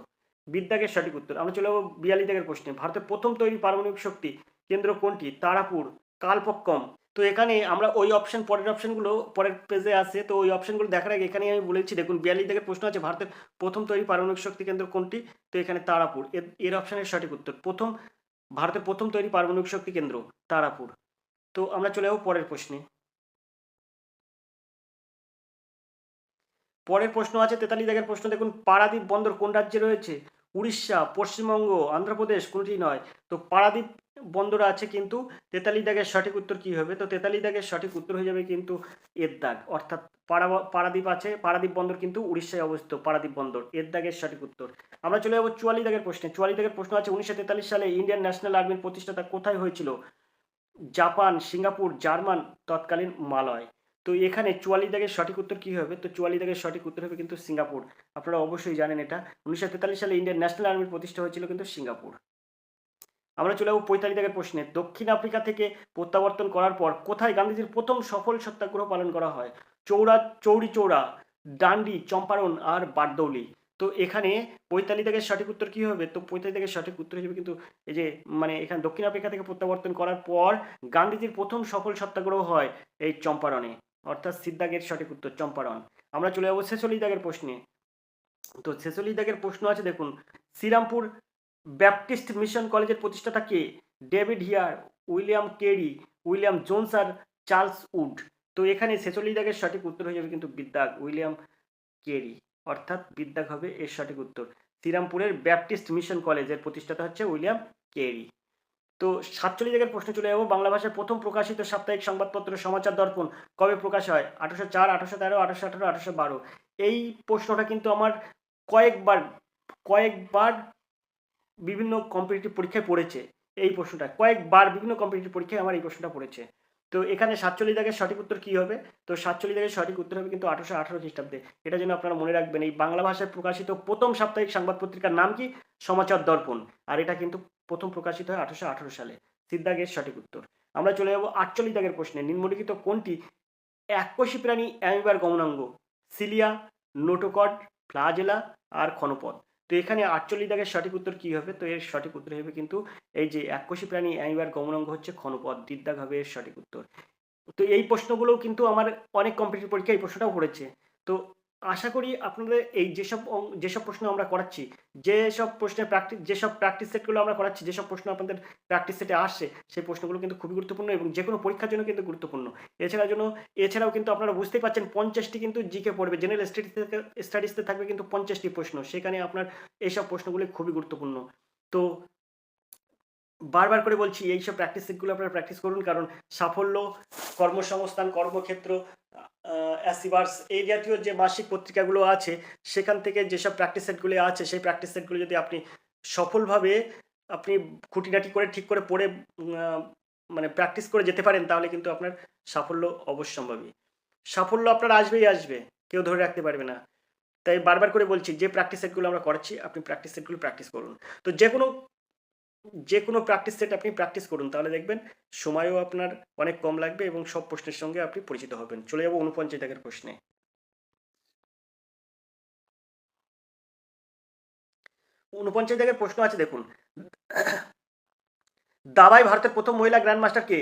বিদ্যাগের সঠিক উত্তর। আমরা চলে যাবো 42 দাগের প্রশ্নে। ভারতের প্রথম তৈরি পারমাণবিক শক্তি কেন্দ্র কোনটি? তারাপুর, কালপক্কম। তো এখানে আমরা ওই অপশন, পরের অপশনগুলো পরের পেজে আছে, তো ওই অপশনগুলো দেখার আগে এখানে আমি বলেছি, দেখুন 42 দাগের প্রশ্ন আছে, ভারতের প্রথম তৈরি পারমাণবিক শক্তি কেন্দ্র কোনটি? তো এখানে তারাপুর, এর অপশনের সঠিক উত্তর। ভারতের প্রথম তৈরি পারমাণবিক শক্তি কেন্দ্র তারাপুর। তো আমরা চলে যাবো পরের প্রশ্নে। পরের প্রশ্ন আছে 43 দাগের প্রশ্ন, দেখুন পারাদ্বীপ বন্দর কোন রাজ্যে রয়েছে? উড়িষ্যা, পশ্চিমবঙ্গ, অন্ধ্রপ্রদেশ, কোনটি নয়। তো পারাদ্বীপ বন্দর আছে কিন্তু 43 দাগের সঠিক উত্তর কি হবে? তো 43 দাগের সঠিক উত্তর হয়ে যাবে কিন্তু এর দাগ, অর্থাৎ পারাদ্বীপ আছে, পারাদ্বীপ বন্দর কিন্তু উড়িষ্যায় অবস্থিত, পারাদ্বীপ বন্দর, এর দাগের সঠিক উত্তর। আমরা চলে যাবো 44 দাগের প্রশ্নে। 44 দাগের প্রশ্ন আছে, 1943 সালে ইন্ডিয়ান ন্যাশনাল আর্মির প্রতিষ্ঠাতা কোথায় হয়েছিল? জাপান, সিঙ্গাপুর, জার্মান, তৎকালীন মালয়। তো এখানে 44 দাগের সঠিক উত্তর কি হবে? তো 44 দাগের সঠিক উত্তর হবে কিন্তু সিঙ্গাপুর। আপনারা অবশ্যই জানেন এটা, 1943 সালে ইন্ডিয়ান ন্যাশনাল আর্মির প্রতিষ্ঠা হয়েছিল কিন্তু সিঙ্গাপুর। আমরা চলে যাবো 45 দাগের প্রশ্নে। দক্ষিণ আফ্রিকা থেকে প্রত্যাবর্তন করার পর কোথায় গান্ধীজির প্রথম সফল সত্যাগ্রহ পালন করা হয়? চৌরি চৌরা, ডান্ডি, চম্পারণ আর বারদৌলি। তো এখানে 45 দাগের সঠিক উত্তর কি হবে? তো 45 দাগের সঠিক উত্তর হিসেবে কিন্তু এই যে এখানে দক্ষিণ আফ্রিকা থেকে প্রত্যাবর্তন করার পর গান্ধীজির প্রথম সফল সত্যাগ্রহ হয় এই চম্পারণে, অর্থাৎ সিদ্ধাগের সঠিক উত্তর চম্পারণ। আমরা চলে যাবো 46 দাগের প্রশ্নে। তো 46 দাগের প্রশ্ন আছে, দেখুন শ্রীরামপুর ব্যাপটিস্ট মিশন কলেজের প্রতিষ্ঠাতা কে? David Hare, William Carey, William Jones আর চার্লস উড। তো এখানে 46 দাগের সঠিক উত্তর হয়ে যাবে কিন্তু বিদ্যাগ, উইলিয়াম কেরি, অর্থাৎ বিদ্যাগ হবে এর সঠিক উত্তর। শ্রীরামপুরের ব্যাপটিস্ট মিশন কলেজের প্রতিষ্ঠাতা হচ্ছে উইলিয়াম কেরি। তো 47 দাগের প্রশ্ন চলে যাবো। বাংলা ভাষায় প্রথম প্রকাশিত সাপ্তাহিক সংবাদপত্র সমাচার দর্পণ কবে প্রকাশ হয়? 1804, 1813, 1818, 1812। এই প্রশ্নটা কিন্তু আমার কয়েকবার বিভিন্ন কম্পিটিটিভ পরীক্ষায় পড়েছে। এই প্রশ্নটা কয়েকবার বিভিন্ন কম্পিটিটিভ পরীক্ষায় আমার এই প্রশ্নটা পড়েছে। তো এখানে 47 দাগের সঠিক উত্তর কি হবে? তো 47 দাগের সঠিক উত্তর হবে কিন্তু 1818 খ্রিস্টাব্দে। এটা যেন আপনারা মনে রাখবেন। এই বাংলা ভাষায় প্রকাশিত প্রথম সাপ্তাহিক সংবাদ পত্রিকার নাম কি? সমাচার দর্পণ। আর এটা কিন্তু প্রথম প্রকাশিত হয় 1818 সালে। সিদ্ধাগের সঠিক উত্তর। আমরা চলে যাবো 48 দাগের প্রশ্নে। নিম্নলিখিত কোনটি এককোষী প্রাণী অ্যামিবার গমনাঙ্গ সিলিয়া, নোটোকড, ফ্লাজেলা আর ক্ষণপদ। তো এখানে 48 দাগের সঠিক উত্তর কী হবে? তো এর সঠিক উত্তর হবে কিন্তু এই যে এককোষী প্রাণী অ্যামিবার গমনাঙ্গ হচ্ছে ক্ষণপদ, দাগ হবে এর সঠিক উত্তর। তো এই প্রশ্নগুলোও কিন্তু আমার অনেক কম্পিটিটিভ পরীক্ষায় এই প্রশ্নটাও পড়েছে। তো আশা করি আপনাদের এই যেসব প্রশ্ন আমরা করাচ্ছি, যেসব প্র্যাকটিস সেটগুলো আমরা করাচ্ছি, যেসব প্রশ্ন আপনাদের প্র্যাকটিস সেটে আসছে, সেই প্রশ্নগুলো কিন্তু খুবই গুরুত্বপূর্ণ এবং যে কোনো পরীক্ষার জন্য কিন্তু গুরুত্বপূর্ণ। এছাড়াও কিন্তু আপনারা বুঝতেই পারছেন 50টি কিন্তু জিকে পড়বে, জেনারেল স্টাডিজতে থাকবে কিন্তু 50টি প্রশ্ন, সেখানে আপনার এইসব প্রশ্নগুলি খুবই গুরুত্বপূর্ণ। তো বারবার করে বলছি এইসব প্র্যাকটিস সেটগুলো আপনারা প্র্যাকটিস করুন, কারণ সাফল্য, কর্মসংস্থান, কর্মক্ষেত্র, অ্যাসিভার্স এই জাতীয় যে মাসিক পত্রিকাগুলো আছে, সেখান থেকে যেসব প্র্যাকটিস সেটগুলি আছে, সেই প্র্যাকটিস সেটগুলো যদি আপনি সফলভাবে আপনি খুঁটিনাটি করে ঠিক করে পড়ে মানে প্র্যাকটিস করে যেতে পারেন, তাহলে কিন্তু আপনার সাফল্য অবশ্যম্ভাবী। সাফল্য আপনার আসবেই আসবে, কেউ ধরে রাখতে পারবে না। তাই বারবার করে বলছি, যে প্র্যাকটিস সেটগুলো আমরা করাচ্ছি, আপনি প্র্যাকটিস সেটগুলো প্র্যাকটিস করুন। তো যে কোনো প্র্যাকটিস সেট আপনি প্র্যাকটিস করুন, তাহলে দেখবেন সময়ও আপনার অনেক কম লাগবে এবং সব প্রশ্নের সঙ্গে আপনি পরিচিত হবেন। চলে যাব 49 দাগের প্রশ্নে। 49 দাগের প্রশ্ন আছে, দেখুন। দাবায় ভারতের প্রথম মহিলা গ্র্যান্ড মাস্টার কে?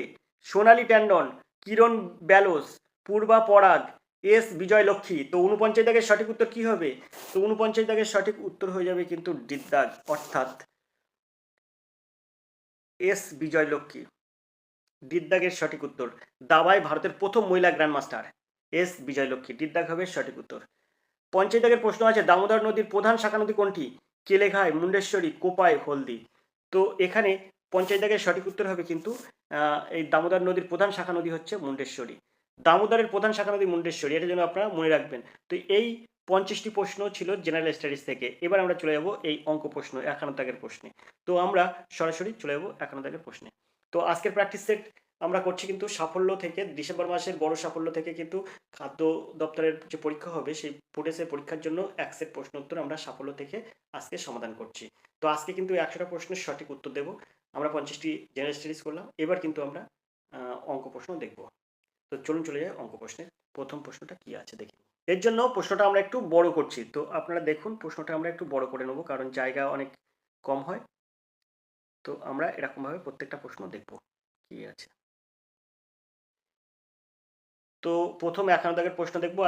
সোনালী ট্যান্ডন, কিরণ ব্যালোস, পূর্বা পরাগ, এস বিজয় লক্ষ্মী। তো 49 দাগের সঠিক উত্তর কি হবে? তো 49 দাগের সঠিক উত্তর হয়ে যাবে কিন্তু দাগ, অর্থাৎ এস বিজয় লক্ষ্মী। দাগের সঠিক উত্তর। দাবায় ভারতের প্রথম মহিলা গ্র্যান্ড মাস্টার এস বিজয় লক্ষ্মী। দাগ হবে সঠিক উত্তর। 50 দাগের প্রশ্ন আছে, দামোদর নদীর প্রধান শাখা নদী কোনটি? কেলেঘাই, মুন্ডেশ্বরী, কোপাই, হলদি। তো এখানে 50 দাগের সঠিক উত্তর হবে কিন্তু এই দামোদর নদীর প্রধান শাখা নদী হচ্ছে মুন্ডেশ্বরী। দামোদরের প্রধান শাখা নদী মুন্ডেশ্বরী, এটা যেন আপনারা মনে রাখবেন। তো এই 50টি প্রশ্ন ছিল জেনারেল স্টাডিজ থেকে। এবার আমরা চলে যাব এই অঙ্ক প্রশ্ন 51 দাগের প্রশ্নে। তো আমরা সরাসরি চলে যাব 51 দাগের প্রশ্নে। তো আজকের প্র্যাকটিস সেট আমরা করছি কিন্তু সাফল্য থেকে, ডিসেম্বর মাসের বড় সাফল্য থেকে কিন্তু খাদ্য দপ্তরের যে পরীক্ষা হবে, সেই ফুটেসের পরীক্ষার জন্য এক সেট প্রশ্ন উত্তর আমরা সাফল্য থেকে আজকে সমাধান করছি। তো আজকে কিন্তু 100টা প্রশ্নের সঠিক উত্তর দেব। আমরা 50টি জেনারেল স্টাডিজ করলাম, এবার কিন্তু আমরা অঙ্ক প্রশ্ন দেখব। তো চলুন চলে যাই অঙ্ক প্রশ্নের। প্রথম প্রশ্নটা কি আছে দেখি। এর জন্য প্রশ্নটা আমরা একটু বড় করছি। তো আপনারা দেখুন, প্রশ্নটা আমরা একটু বড় করে নেব, কারণ জায়গা অনেক কম হয়। তো আমরা এরকমভাবে প্রত্যেকটা প্রশ্ন দেখব কি আছে। তো প্রথম 51 দাগের প্রশ্ন দেখব।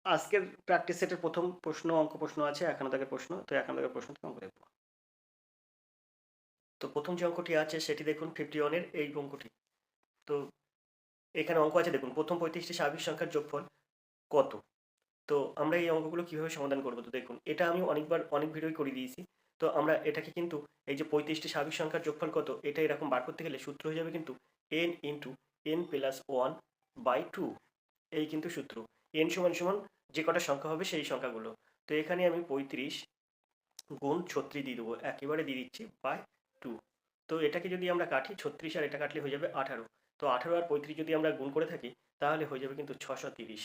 আজকের প্র্যাকটিস সেটের প্রথম প্রশ্ন অঙ্ক প্রশ্ন আছে 51 দাগের প্রশ্ন। তো 51 দাগের প্রশ্ন থেকে অঙ্ক দেখব। তো প্রথম যে অঙ্কটি আছে সেটি দেখুন 51 এর এই অঙ্কটি। তো এখানে অঙ্ক আছে, দেখুন প্রথম 35টি স্বাভাবিক সংখ্যার যোগফল কত? তো আমরা এই অঙ্কগুলো কিভাবে সমাধান করব? তো দেখুন, এটা আমি অনেক ভিডিওই করে দিয়েছি। তো আমরা এটাকে কিন্তু এই যে 35টি স্বাভাবিক সংখ্যার যোগফল কত, এটা এরকম বার করতে গেলে সূত্র হয়ে যাবে কিন্তু n ইন্টু n প্লাস 1/2। এই কিন্তু সূত্র। n সমান সমান যে কটা সংখ্যা হবে সেই সংখ্যাগুলো। তো এখানে আমি 35 গুণ 36 দিয়ে দেবো, একেবারে দিয়ে দিচ্ছি বাই 2। তো এটাকে যদি আমরা কাটি, 36 আর এটা কাটলে হয়ে যাবে 18। তো 18 আর 35 যদি আমরা গুণ করে থাকি, তাহলে হয়ে যাবে কিন্তু 630।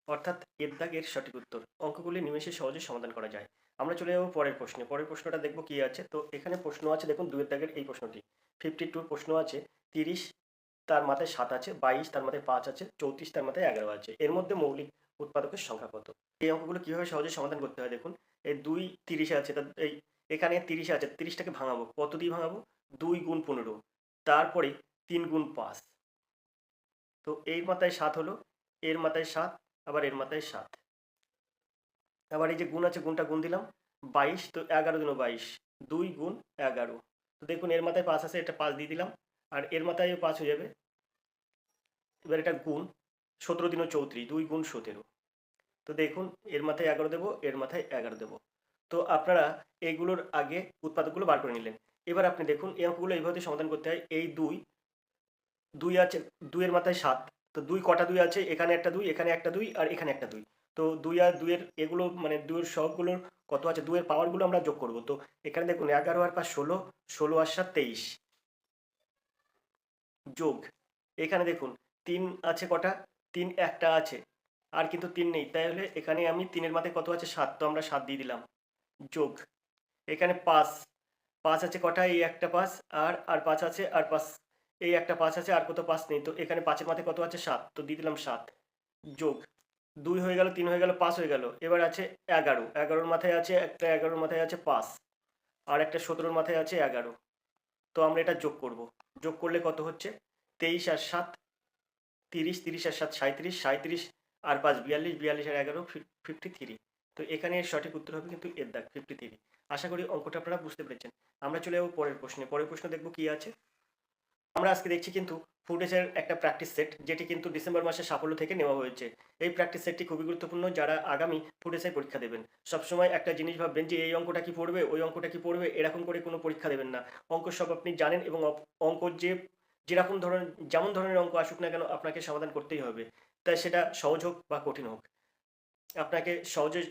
অর্থাৎ এর দাগের সঠিক উত্তর। অঙ্কগুলি নিমেষে সহজে সমাধান করা যায়। আমরা চলে যাবো পরের প্রশ্নে। পরের প্রশ্নটা দেখবো কি আছে। তো এখানে প্রশ্ন আছে, দেখুন 2 এর দাগের এই প্রশ্নটি। 52 প্রশ্ন আছে, 30 তার মাথায় 7 আছে, 22 তার মাথায় 5 আছে, 34 তার মাথায় 11 আছে। এর মধ্যে মৌলিক উৎপাদকের সংখ্যা কত? এই অঙ্কগুলো কিভাবে সহজে সমাধান করতে হয় দেখুন। এই 2 30 আছে, এখানে 30 আছে, 30টাকে ভাঙাবো। কত দিয়ে ভাঙাবো? 2 গুণ 15, তারপরে 3 গুণ 5। তো এর মাথায় 7 হলো, এর মাথায় 7, আবার এর মাথায় 7। আবার এই যে গুণ আছে, গুণটা গুণ দিলাম 22। তো 11 দুনো 22, 2 গুণ 11। তো দেখুন এর মাথায় 5 আছে, এটা 5 দিয়ে দিলাম, আর এর মাথায় 5 হয়ে যাবে। এবার এটা গুণ 17 দিনও 34, 2 গুণ 17। তো দেখুন এর মাথায় 11 দেবো, এর মাথায় 11 দেবো। তো আপনারা এইগুলোর আগে উৎপাদকগুলো বার করে নিলেন। এবার আপনি দেখুন এই অঙ্কগুলো এইভাবে সমাধান করতে হয়। এই 2 আছে, 2 এর মাথায় 7। তো 2 কটা 2 আছে? এখানে একটা 2, এখানে একটা 2, আর এখানে একটা 2। তো 2 আর 2 এর এগুলো মানে 2 এর সহগগুলোর কত আছে, 2 এর পাওয়ারগুলো আমরা যোগ করব। তো এখানে দেখুন 11 আর 5 16, 16 আর 7 23, যোগ এখানে দেখুন 3 আছে কটা? 3 একটা আছে, আর কিন্তু 3 নেই। তাহলে এখানে আমি 3 এর মাথায় কত আছে? 7। তো আমরা 7 দিয়ে দিলাম, যোগ এখানে 5 আছে কটা? এই একটা 5, আর 5 আছে, আর 5 এই একটা 5 আছে, আর কত 5 নেই, তো এখানে 5-এর মাথায় কত আছে 7, তো দিয়ে দিলাম 7, যোগ 2 হয়ে গেল, 3 হয়ে গেল, 5 হয়ে গেল। এবার আছে 11, 11-র মাথায় আছে একটা, 11-র মাথায় আছে 5, আর একটা 17-র মাথায় আছে 11। তো আমরা এটা যোগ করব। যোগ করলে কত হচ্ছে, 23 আর 7 30, 30 আর 7 37, 37 আর 5 42, 42 আর 11 53। তো এখানে এর সঠিক উত্তর হবে কিন্তু এর দাগ 53। আশা করি অঙ্কটা আপনারা বুঝতে পেরেছেন। আমরা চলে যাবো পরের প্রশ্নে। পরের প্রশ্ন দেখবো কি আছে। আমরা আজকে দেখছি কিন্তু ফুটেজের একটা প্র্যাকটিস সেট, যেটি কিন্তু ডিসেম্বর মাসের সাফল্য থেকে নেওয়া হয়েছে। এই প্র্যাকটিস সেটটি খুবই গুরুত্বপূর্ণ যারা আগামী ফুটেজের পরীক্ষা দেবেন। সবসময় একটা জিনিস ভাববেন যে এই অঙ্কটা কি পড়বে, ওই অঙ্কটা কি পড়বে, এরকম করে কোনো পরীক্ষা দেবেন না। অঙ্ক সব আপনি জানেন, এবং অঙ্ক যেরকম ধরনের, যেমন ধরনের অঙ্ক আসুক না কেন, আপনাকে সমাধান করতেই হবে। তাই সেটা সহজ হোক বা কঠিন হোক, আপনাকে সহজে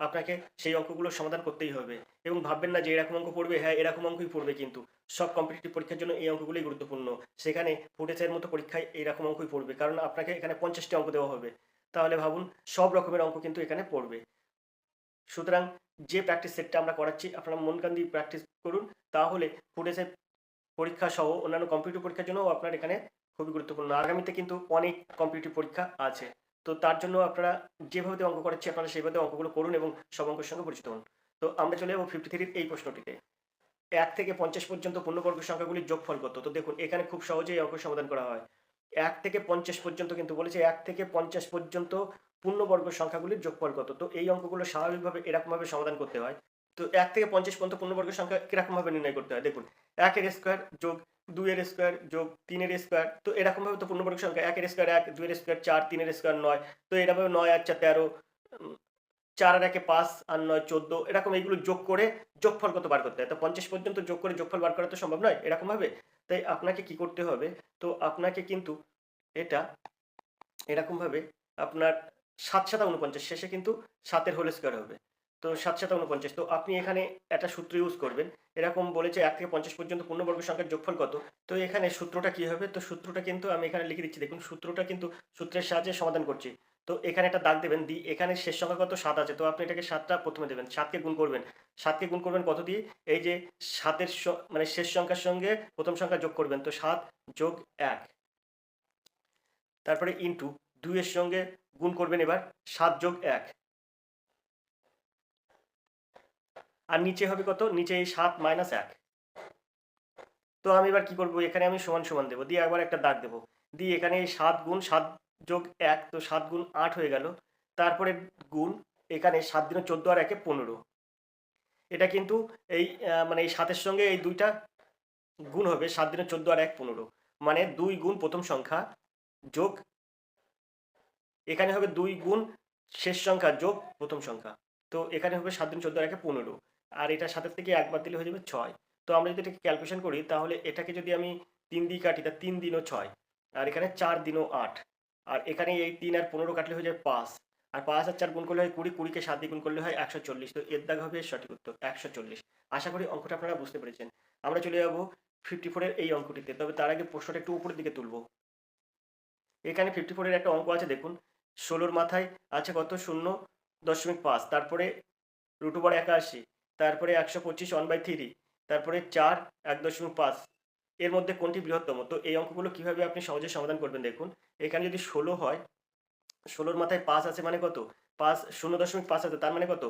আপনাকে সেই অঙ্কগুলোর সমাধান করতেই হবে। এবং ভাববেন না যে এরকম অঙ্ক পড়বে, হ্যাঁ এরকম অঙ্কই পড়বে, কিন্তু সব কম্পিটিটিভ পরীক্ষার জন্য এই অঙ্কগুলোই গুরুত্বপূর্ণ। সেখানে ফুটেজের মতো পরীক্ষায় এইরকম অঙ্কই পড়বে, কারণ আপনাকে এখানে 50টি অঙ্ক দেওয়া হবে। তাহলে ভাবুন, সব রকমের অঙ্ক কিন্তু এখানে পড়বে। সুতরাং যে প্র্যাকটিস সেটটা আমরা করাচ্ছি, আপনারা মন কান দিয়ে প্র্যাকটিস করুন, তাহলে ফুটেজের পরীক্ষা সহ অন্যান্য কম্পিটিটিভ পরীক্ষার জন্য আপনার এখানে খুবই গুরুত্বপূর্ণ। আগামীতে কিন্তু অনেক কম্পিটিটিভ পরীক্ষা আছে, তো তার জন্য আপনারা যেভাবে অঙ্ক করাচ্ছি আপনারা সেইভাবে অঙ্কগুলো করুন এবং সব অঙ্কের সঙ্গে পরিচিত হন। তো আমরা চলে যাবো 53-র এই প্রশ্নটিতে। 1 থেকে 50 পর্যন্ত পূর্ণবর্গ সংখ্যাগুলির যোগফল কত? তো দেখুন, এখানে খুব সহজেই অঙ্ক সমাধান করা হয়। 1 থেকে 50 পর্যন্ত কিন্তু বলেছে, 1 থেকে 50 পর্যন্ত পূর্ণবর্গ সংখ্যাগুলির যোগফল কত? তো এই অঙ্কগুলো স্বাভাবিকভাবে এরকমভাবে সমাধান করতে হয়। তো 1 থেকে 50 পর্যন্ত পূর্ণবর্গ সংখ্যা কিরকমভাবে নির্ণয় করতে হয়? দেখুন, 1 এর স্কোয়ার যোগ 2 এর স্কোয়ার যোগ 3 এর স্কোয়ার, তো এরকমভাবে তো পূর্ণবর্গ সংখ্যা। 1 এর স্কোয়ার 1, 2 এর স্কোয়ার 4, 3 এর স্কোয়ার 9, তো এরকমভাবে 9 আর 4 13, 4 আর 1 5 আর 9 14, এরকম এইগুলো যোগ করে যোগফল কত বার করতে হয়। তো 50 পর্যন্ত যোগ করে যোগফল বার করা তো সম্ভব নয় এরকমভাবে। তাই আপনাকে কি করতে হবে, তো আপনাকে কিন্তু এটা এরকমভাবে আপনার 7 7 49, শেষে কিন্তু 7 এর হোল স্কোয়ার হবে। তো 7 7 49, তো আপনি এখানে একটা সূত্র ইউজ করবেন। এরকম বলেছে 1 থেকে 50 পর্যন্ত পূর্ণবর্গ সংখ্যার যোগফল কত? তো এখানে সূত্রটা কি হবে? তো সূত্রটা কিন্তু আমি এখানে লিখে দিচ্ছি। দেখুন, সূত্রটা কিন্তু সূত্রের সাহায্যে সমাধান করছি। তো এখানে একটা দাগ দেবেন, এখানে শেষ সংখ্যা কত? 7 আছে। তো আপনি এটাকে 7টা প্রথমে দেবেন। 7 কে গুণ করবেন। 7 কে গুণ করবেন কত দিয়ে? এই যে 7 এর মানে শেষ সংখ্যার সঙ্গে প্রথম সংখ্যা যোগ করবেন। তো 7 যোগ 1, তারপরে ইনটু 2 এর সঙ্গে গুণ করবেন এবার 7 যোগ 1, আর নিচে হবে কত? নিচে এই 7 মাইনাস 1। তো আমি এবার কি করব, এখানে আমি সমান সমান দেবো, দিয়ে একবার একটা দাগ দেবো, দিয়ে এখানে 7 গুণ 7 যোগ 1, তো 7 গুণ 8 হয়ে গেল। তারপরে গুণ এখানে 7 দিনে 14 আর 1 15। এটা কিন্তু এই মানে এই 7-এর সঙ্গে এই দুইটা গুণ হবে, 7 দিনে 14 আর 1 15, মানে 2 গুণ প্রথম সংখ্যা যোগ, এখানে হবে 2 গুণ শেষ সংখ্যা যোগ প্রথম সংখ্যা। তো এখানে হবে 7 দিন 14 আর 1 15, আর এটা 7 থেকে একবার দিলে হয়ে যাবে 6। তো আমরা যদি এটাকে ক্যালকুলেশন করি, তাহলে এটাকে যদি আমি 3 দিয়ে কাটি, তা 3 দিনও 6, আর এখানে 4 দিনও 8, আর এখানে এই 3 আর 15 কাটলে হয়ে যায় 5, আর 5 আর 4 গুণ করলে হয় 20, 20 কে 7 দিয়ে গুণ করলে হয় 140। তো এর দাগ হবে সঠিক উত্তর 140। আশা করি অঙ্কটা আপনারা বুঝতে পেরেছেন। আমরা চলে যাব 54-এর এই অঙ্কটিতে, তবে তার আগে প্রশ্নটা একটু উপরের দিকে তুলব। এখানে 54-এর একটা অঙ্ক আছে, দেখুন। 16-র মাথায় আছে কত? 0.5, তারপরে √81, তারপরে 125 1/3, তারপরে 4 1.5, এর মধ্যে কোনটি বৃহত্তম? তো এই অঙ্কগুলো কিভাবে আপনি সহজে সমাধান করবেন, দেখুন। এখানে যদি 16 হয়, 16-র মাথায় 5 আছে মানে কত? 5 0.5 আছে, তার মানে কত?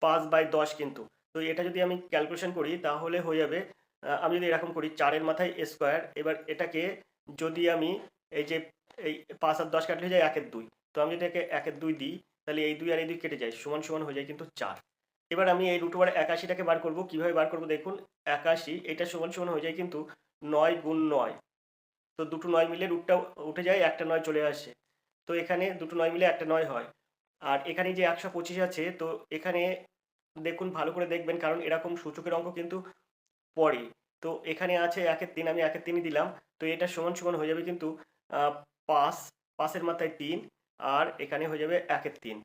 5/10 কিন্তু। তো এটা যদি আমি ক্যালকুলেশন করি, তাহলে হয়ে যাবে, আমি যদি এরকম করি, 4 এর মাথায় স্কোয়ার, এবার এটাকে যদি আমি এই যে এই 5 আর 10 কাটলে হয়ে যায় 1 এর 2, তো আমি যদি একে 1 এর 2 দিই, তাহলে এই 2 আর এই 2 কেটে যায়, সমান সমান হয়ে যায় কিন্তু 4। এবার আমি এই √81টাকে বার করব। কিভাবে বার করব, দেখুন। 81 এটা সমান সমান হয়ে যায় কিন্তু 9 গুণ 9, তো দুটো 9 মিলে রুটটা উঠে যায়, একটা 9 চলে আসে। তো এখানে দুটো 9 মিলে একটা 9 হয়। আর এখানে যে 125 আছে, তো এখানে দেখুন, ভালো করে দেখবেন, কারণ এরকম সূচকের অঙ্ক কিন্তু পড়ে। তো এখানে আছে 1 এর 3, আমি 1 এর 3ই দিলাম। তো এটা সমান সমান হয়ে যাবে কিন্তু 5, 5 এর মাথায় 3, আর এখানে হয়ে যাবে 1 এর 3।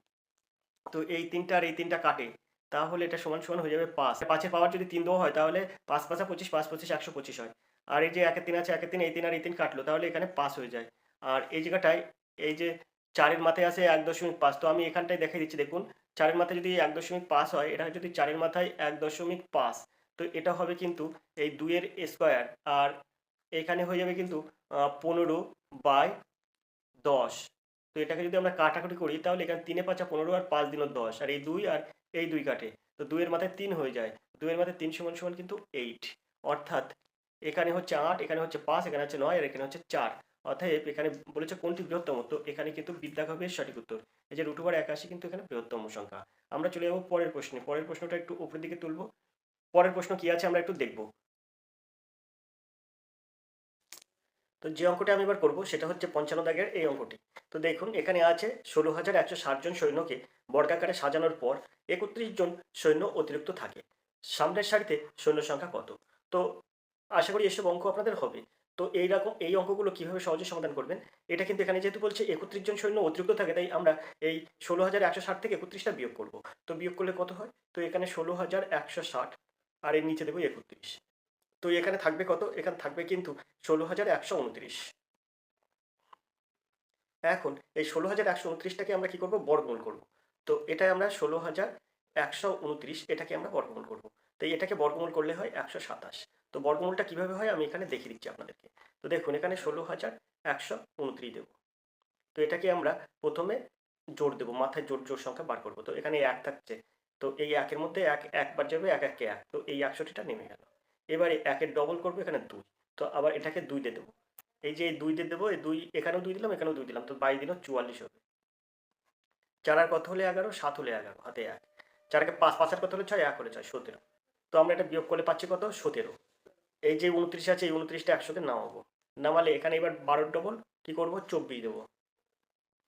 তো এই 3টা আর এই 3টা কাটে, তাহলে এটা সমান সমান হয়ে যাবে 5। 5 এর পাওয়ার যদি 3 দেওয়া হয়, তাহলে 5 5 25, 5 25 125 হয়। আর এই যে 1 এর 3 আছে, 1 এর 3, এই 3 আর এই 3 কাটলো, তাহলে এখানে 5 হয়ে যায়। আর এই জায়গাটায় এই যে 4 এর মাথায় আছে 1.5, তো আমি এখানটায় দেখিয়ে দিচ্ছি, দেখুন। 4 এর মাথায় যদি 1.5 হয়, এটা যদি 4 এর মাথায় 1.5, তো এটা হবে কিন্তু এই 2 এর স্কোয়ার, আর এখানে হয়ে যাবে কিন্তু 15/10। তো এটাকে যদি আমরা কাটাকুটি করি তাহলে এখানে 3 5 15 আর 5 দিন 10, আর এই 2 আর এই 2 কাটে, তো 2 এর মাথায় 3 হয়ে যায়, 2 এর মাথায় 3 সমান সমান কিন্তু 8। অর্থাৎ এখানে হচ্ছে 8, এখানে হচ্ছে 5, এখানে হচ্ছে 9, আর এখানে হচ্ছে 4। অর্থাৎ এখানে বলেছে কোনটি বৃহত্তম, তো এখানে কিন্তু বিদ্যাঘবের সঠিক উত্তর। এই যে √81 কিন্তু এখানে বৃহত্তম সংখ্যা। আমরা চলে যাবো পরের প্রশ্নে। পরের প্রশ্নটা একটু উপরের দিকে তুলবো। পরের প্রশ্ন কি আছে আমরা একটু দেখবো। তো যে অঙ্কটা আমি এবার করবো সেটা হচ্ছে 55 দাগের এই অঙ্কটি। তো দেখুন এখানে আছে 16,160 জন সৈন্যকে বর্গাকারে সাজানোর পর 31 জন সৈন্য অতিরিক্ত থাকে। সামনের সারিতে সৈন্য সংখ্যা কত? তো আশা করি এসব অঙ্ক আপনাদের হবে। তো এইরকম এই অঙ্কগুলো কিভাবে সহজে সমাধান করবেন, এটা কিন্তু এখানে যেহেতু বলছে 31 জন সৈন্য অতিরিক্ত থাকে, তাই আমরা এই 16,160 থেকে 31টা বিয়োগ করব। তো বিয়োগ করলে কত হয়? তো এখানে 16,160 আর এর নিচে দেবো 31। তো এখানে থাকবে কত? এখানে থাকবে কিন্তু 16,129। এখন এই 16,129টাকে আমরা কি করব? বর্গমূল করব। তো এটাই আমরা 16,129 এটাকে আমরা বর্গমূল করব। তো এটাকে বর্গমূল করলে হয় 127। তো বর্গমূলটা কিভাবে হয় আমি এখানে দেখিয়ে দিচ্ছি আপনাদেরকে। তো দেখুন এখানে 16,129 দেবো। তো এটাকে আমরা প্রথমে জোড় দেবো, মাথায় জোড় জোড় সংখ্যা বার করবো। তো এখানে 1 থাকছে, তো এই 1-এর মধ্যে 1 একবার যাবে, 1 1 কে 1, তো এই 61টা নেমে গেল। এবারে 1-এর ডবল করবো, এখানে 2, তো আবার এটাকে 2 দিয়ে দেবো। এই যে এই 2 দিয়ে দেবো, এই 2 এখানেও 2 দিলাম, এখানেও 2 দিলাম, তো 22 দিনও 44 হবে। 4 আর কত হলে 11, 7 হলে 11, হাতে 1। 4-কে 5, 5 আর কত হলে 6, 1 হলে 6, 17। তো আমরা এটা বিয়োগ করলে পাচ্ছি কত? 17। এই যে 29 আছে, এই 29টা 100-তে নামাবো। নামালে এখানে এবার 12-র ডবল কি করবো? 24 দেবো।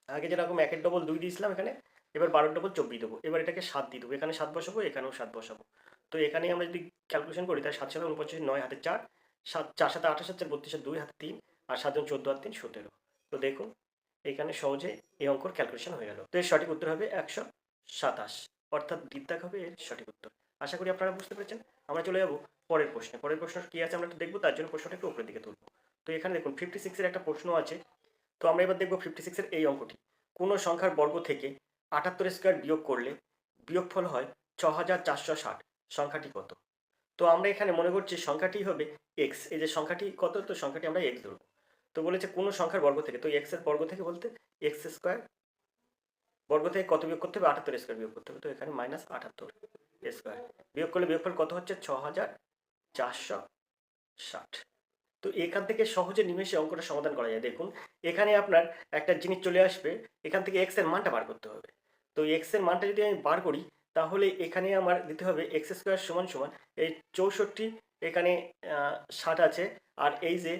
আগে যেরকম 1-এর ডবল 2 দিয়েছিলাম এখানে, এবার 12-র ডবল 24 দেবো। এবার এটাকে 7 দিয়ে দেবো, এখানে 7 বসাবো, এখানেও 7 বসাবো। তো এখানে আমরা যদি ক্যালকুলেশন করি তাহলে 7 7 49, 9 হাতে 4, 7 4 7 28, 4 32, 2 হাতে 3, আর 7 জন 14 আর 3 17। তো দেখুন এখানে সহজে এই অঙ্কর ক্যালকুলেশন হয়ে গেল। তো এর সঠিক উত্তর হবে 127, অর্থাৎ দ্বিত্বাগ হবে এর সঠিক উত্তর। আশা করি আপনারা বুঝতে পেরেছেন। আমরা চলে যাবো পরের প্রশ্নে। পরের প্রশ্ন কি আছে আমরা একটু দেখবো, তার জন্য প্রশ্নটা একটু উপরের দিকে তুলবো। তো এখানে দেখুন 56-এর একটা প্রশ্ন আছে। তো আমরা এবার দেখবো 56-এর এই অঙ্কটি। কোনো সংখ্যার বর্গ থেকে 78 স্কোয়ার বিয়োগ করলে বিয়োগফল হয় 6,460, সংখ্যাটি কত? তো আমরা এখানে মনে করছি সংখ্যাটি হবে এক্স। এই যে সংখ্যাটি কত, তো সংখ্যাটি আমরা এক্স ধরবো। তো বলেছে কোনো সংখ্যার বর্গ থেকে, তো এক্স এর বর্গ থেকে বলতে এক্স স্কোয়ার বর্গ থেকে কত বিয়োগ করতে হবে? 78 স্কোয়ার বিয়োগ করতে হবে। তো এখানে -78 স্কোয়ার বিয়োগ করলে বিয়োগফল কত হচ্ছে? 6,460। তো এখান থেকে সহজে নিমেষে অঙ্কটা সমাধান করা যায়। দেখুন এখানে আপনার একটা জিনিস চলে আসবে, এখান থেকে এক্স এর মানটা বার করতে হবে। তো এক্স এর মানটা যদি আমি বার করি তাহলে এখানে আমার দিতে হবে এক্স স্কোয়ার সমান সমান এই 64, এখানে 60 আছে, আর এই যে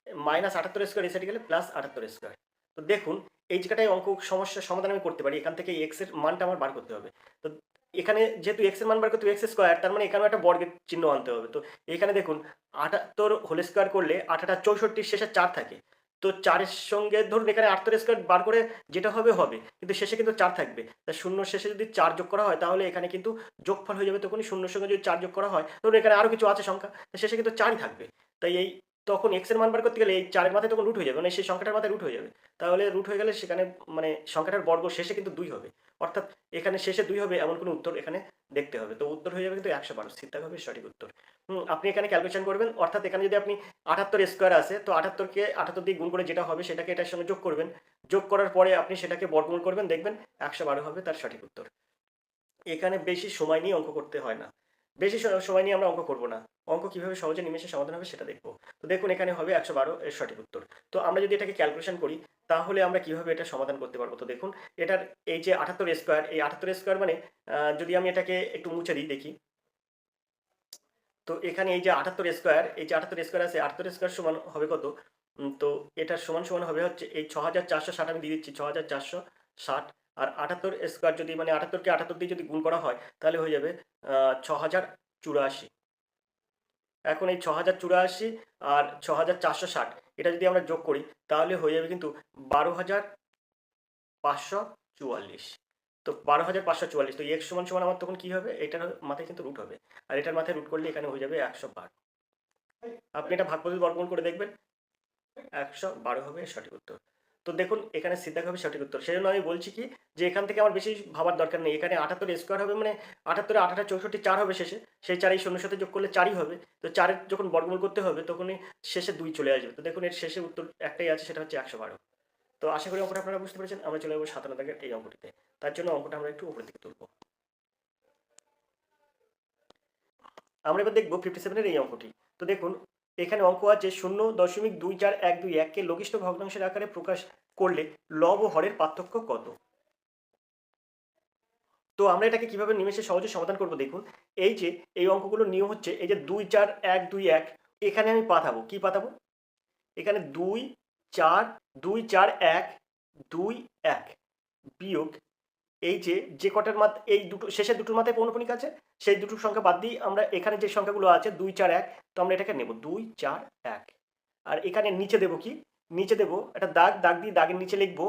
-78 স্কোয়ার এই সাইডে গেলে +78 স্কোয়ার। তো দেখুন এই জায়গাটায় অঙ্ক সমস্যার সমাধান আমি করতে পারি। এখান থেকে এক্স এর মানটা আমার বার করতে হবে। তো এখানে যেহেতু এক্স এর মান বার করতে হবে এক্স স্কোয়ার, তার মানে এখানেও একটা বর্গের চিহ্ন আনতে হবে। তো এখানে দেখুন 78 হোল স্কোয়ার করলে 8 64 শেষে 4 থাকে। তো 4-এর সঙ্গে ধরুন এখানে 78 স্কোয়ার বার করে যেটা হবে হবে, কিন্তু শেষে কিন্তু 4 থাকবে। তা শূন্যর শেষে যদি 4 যোগ করা হয় তাহলে এখানে কিন্তু যোগফল হয়ে যাবে। তখনই শূন্যর সঙ্গে যদি 4 যোগ করা হয়, ধরুন এখানে আরও কিছু আছে সংখ্যা, তো শেষে কিন্তু 4ই থাকবে। তাই এই তখন এক্স এর মান বার করতে গেলে এই 4-এর মাথায় তখন রুট হয়ে যাবে, মানে সেই সংখ্যাটার মাথায় রুট হয়ে যাবে। তাহলে রুট হয়ে গেলে সেখানে মানে সংখ্যাটার বর্গ শেষে কিন্তু 2 হবে। অর্থাৎ এখানে শেষে 2 হবে এমন কোনো উত্তর এখানে দেখতে হবে। তো উত্তর হয়ে যাবে কিন্তু 112, স্থিরতা হবে সঠিক উত্তর। আপনি এখানে ক্যালকুলেশন করবেন, অর্থাৎ এখানে যদি আপনি 78 স্কোয়ার আসে, তো 78-কে 78 দিয়ে গুণ করে যেটা হবে সেটাকে এটার সঙ্গে যোগ করবেন। যোগ করার পরে আপনি সেটাকে বর্গমূল করবেন, দেখবেন 112 হবে তার সঠিক উত্তর। এখানে বেশি সময় নিয়ে অঙ্ক করতে হয় না। বেশি সময় নিয়ে আমরা অঙ্ক করব না। অঙ্ক কিভাবে সহজে নিমেষে সমাধান হবে সেটা দেখব। তো দেখুন এখানে হবে 112 এর সঠিক উত্তর। তো আমরা যদি এটাকে ক্যালকুলেশন করি তাহলে আমরা কিভাবে এটা সমাধান করতে পারবো? তো দেখুন এটার এই যে 78 স্কোয়ার, এই 78 স্কোয়ার মানে যদি আমি এটাকে একটু মুছে দিই দেখি। তো এখানে এই যে 78 স্কোয়ার, এই যে 78 স্কোয়ার আছে, 78 স্কোয়ার সমান হবে কত? তো এটার সমান সমান হবে হচ্ছে এই 6,460 আমি দিয়ে দিচ্ছি, 6,460। আর 78 স্কোয়ার যদি মানে 78-কে 78 দিয়ে যদি গুণ করা হয় তাহলে হয়ে যাবে 6,084। এখন এই 6,084 আর 6,460 এটা যদি আমরা যোগ করি তাহলে হয়ে যাবে কিন্তু 12,544। তো 12,544, তো এক্স সমান সমান আমার তখন কি হবে? এটার মাথায় কিন্তু রুট হবে, আর এটার মাথায় রুট করলে এখানে হয়ে যাবে 112। আপনি এটা ভাগ পদ্ধতি বর্গমূল করে দেখবেন, 112 হবে সঠিক উত্তর। তো দেখুন এখানে সিদ্ধাক হবে সঠিক উত্তর। সেজন্য আমি বলছি কি যে এখান থেকে আমার বেশি ভাবার দরকার নেই। এখানে ৭৮ স্কোয়ার হবে মানে ৭৮ ৮ ৮ ৬৪ ৪ হবে শেষে। সেই ৪ এই শূন্যর সাথে যোগ করলে ৪ই হবে। তো ৪ এর যখন বর্গমূল করতে হবে তখনই শেষে ২ চলে আসবে। তো দেখুন এর শেষে উত্তর একটাই আছে, সেটা হচ্ছে ১১২। তো আশা করি অঙ্কটা আপনারা বুঝতে পেরেছেন। আমরা চলে যাবো ৫৭ দাগের এই অঙ্কটিতে। তার জন্য অঙ্কটা আমরা একটু উপরের দিকে তুলব। আমরা এবার দেখব 57 এর এই অঙ্কটি। তো দেখুন এখানে অঙ্ক আছে 0.24121 কে লঘিষ্ঠ ভগ্নাংশের আকারে প্রকাশ করলে লব ও হরের পার্থক্য কত? তো আমরা এটাকে কিভাবে নিমেষে সহজে সমাধান করব দেখুন। এই যে এই অঙ্কগুলোর নিয়ম হচ্ছে এই যে 2 4 1 2 1, এখানে আমি পাঠাবো কি পাঠাবো, এখানে 2 4 2 4 1 2 1 বিয়োগ এই যে যে কটার মাথা এই দুটো শেষের দুটোর মাথায় পৌনঃপুনিক আছে সেই দুটো সংখ্যা বাদ দিয়ে আমরা এখানে যে সংখ্যাগুলো আছে 2 4 1, তো আমরা এটাকে নেব 2 4 1। আর এখানে নিচে দেব কি, নিচে দেব একটা দাগ, দাগ দিয়ে দাগের নিচে লিখবো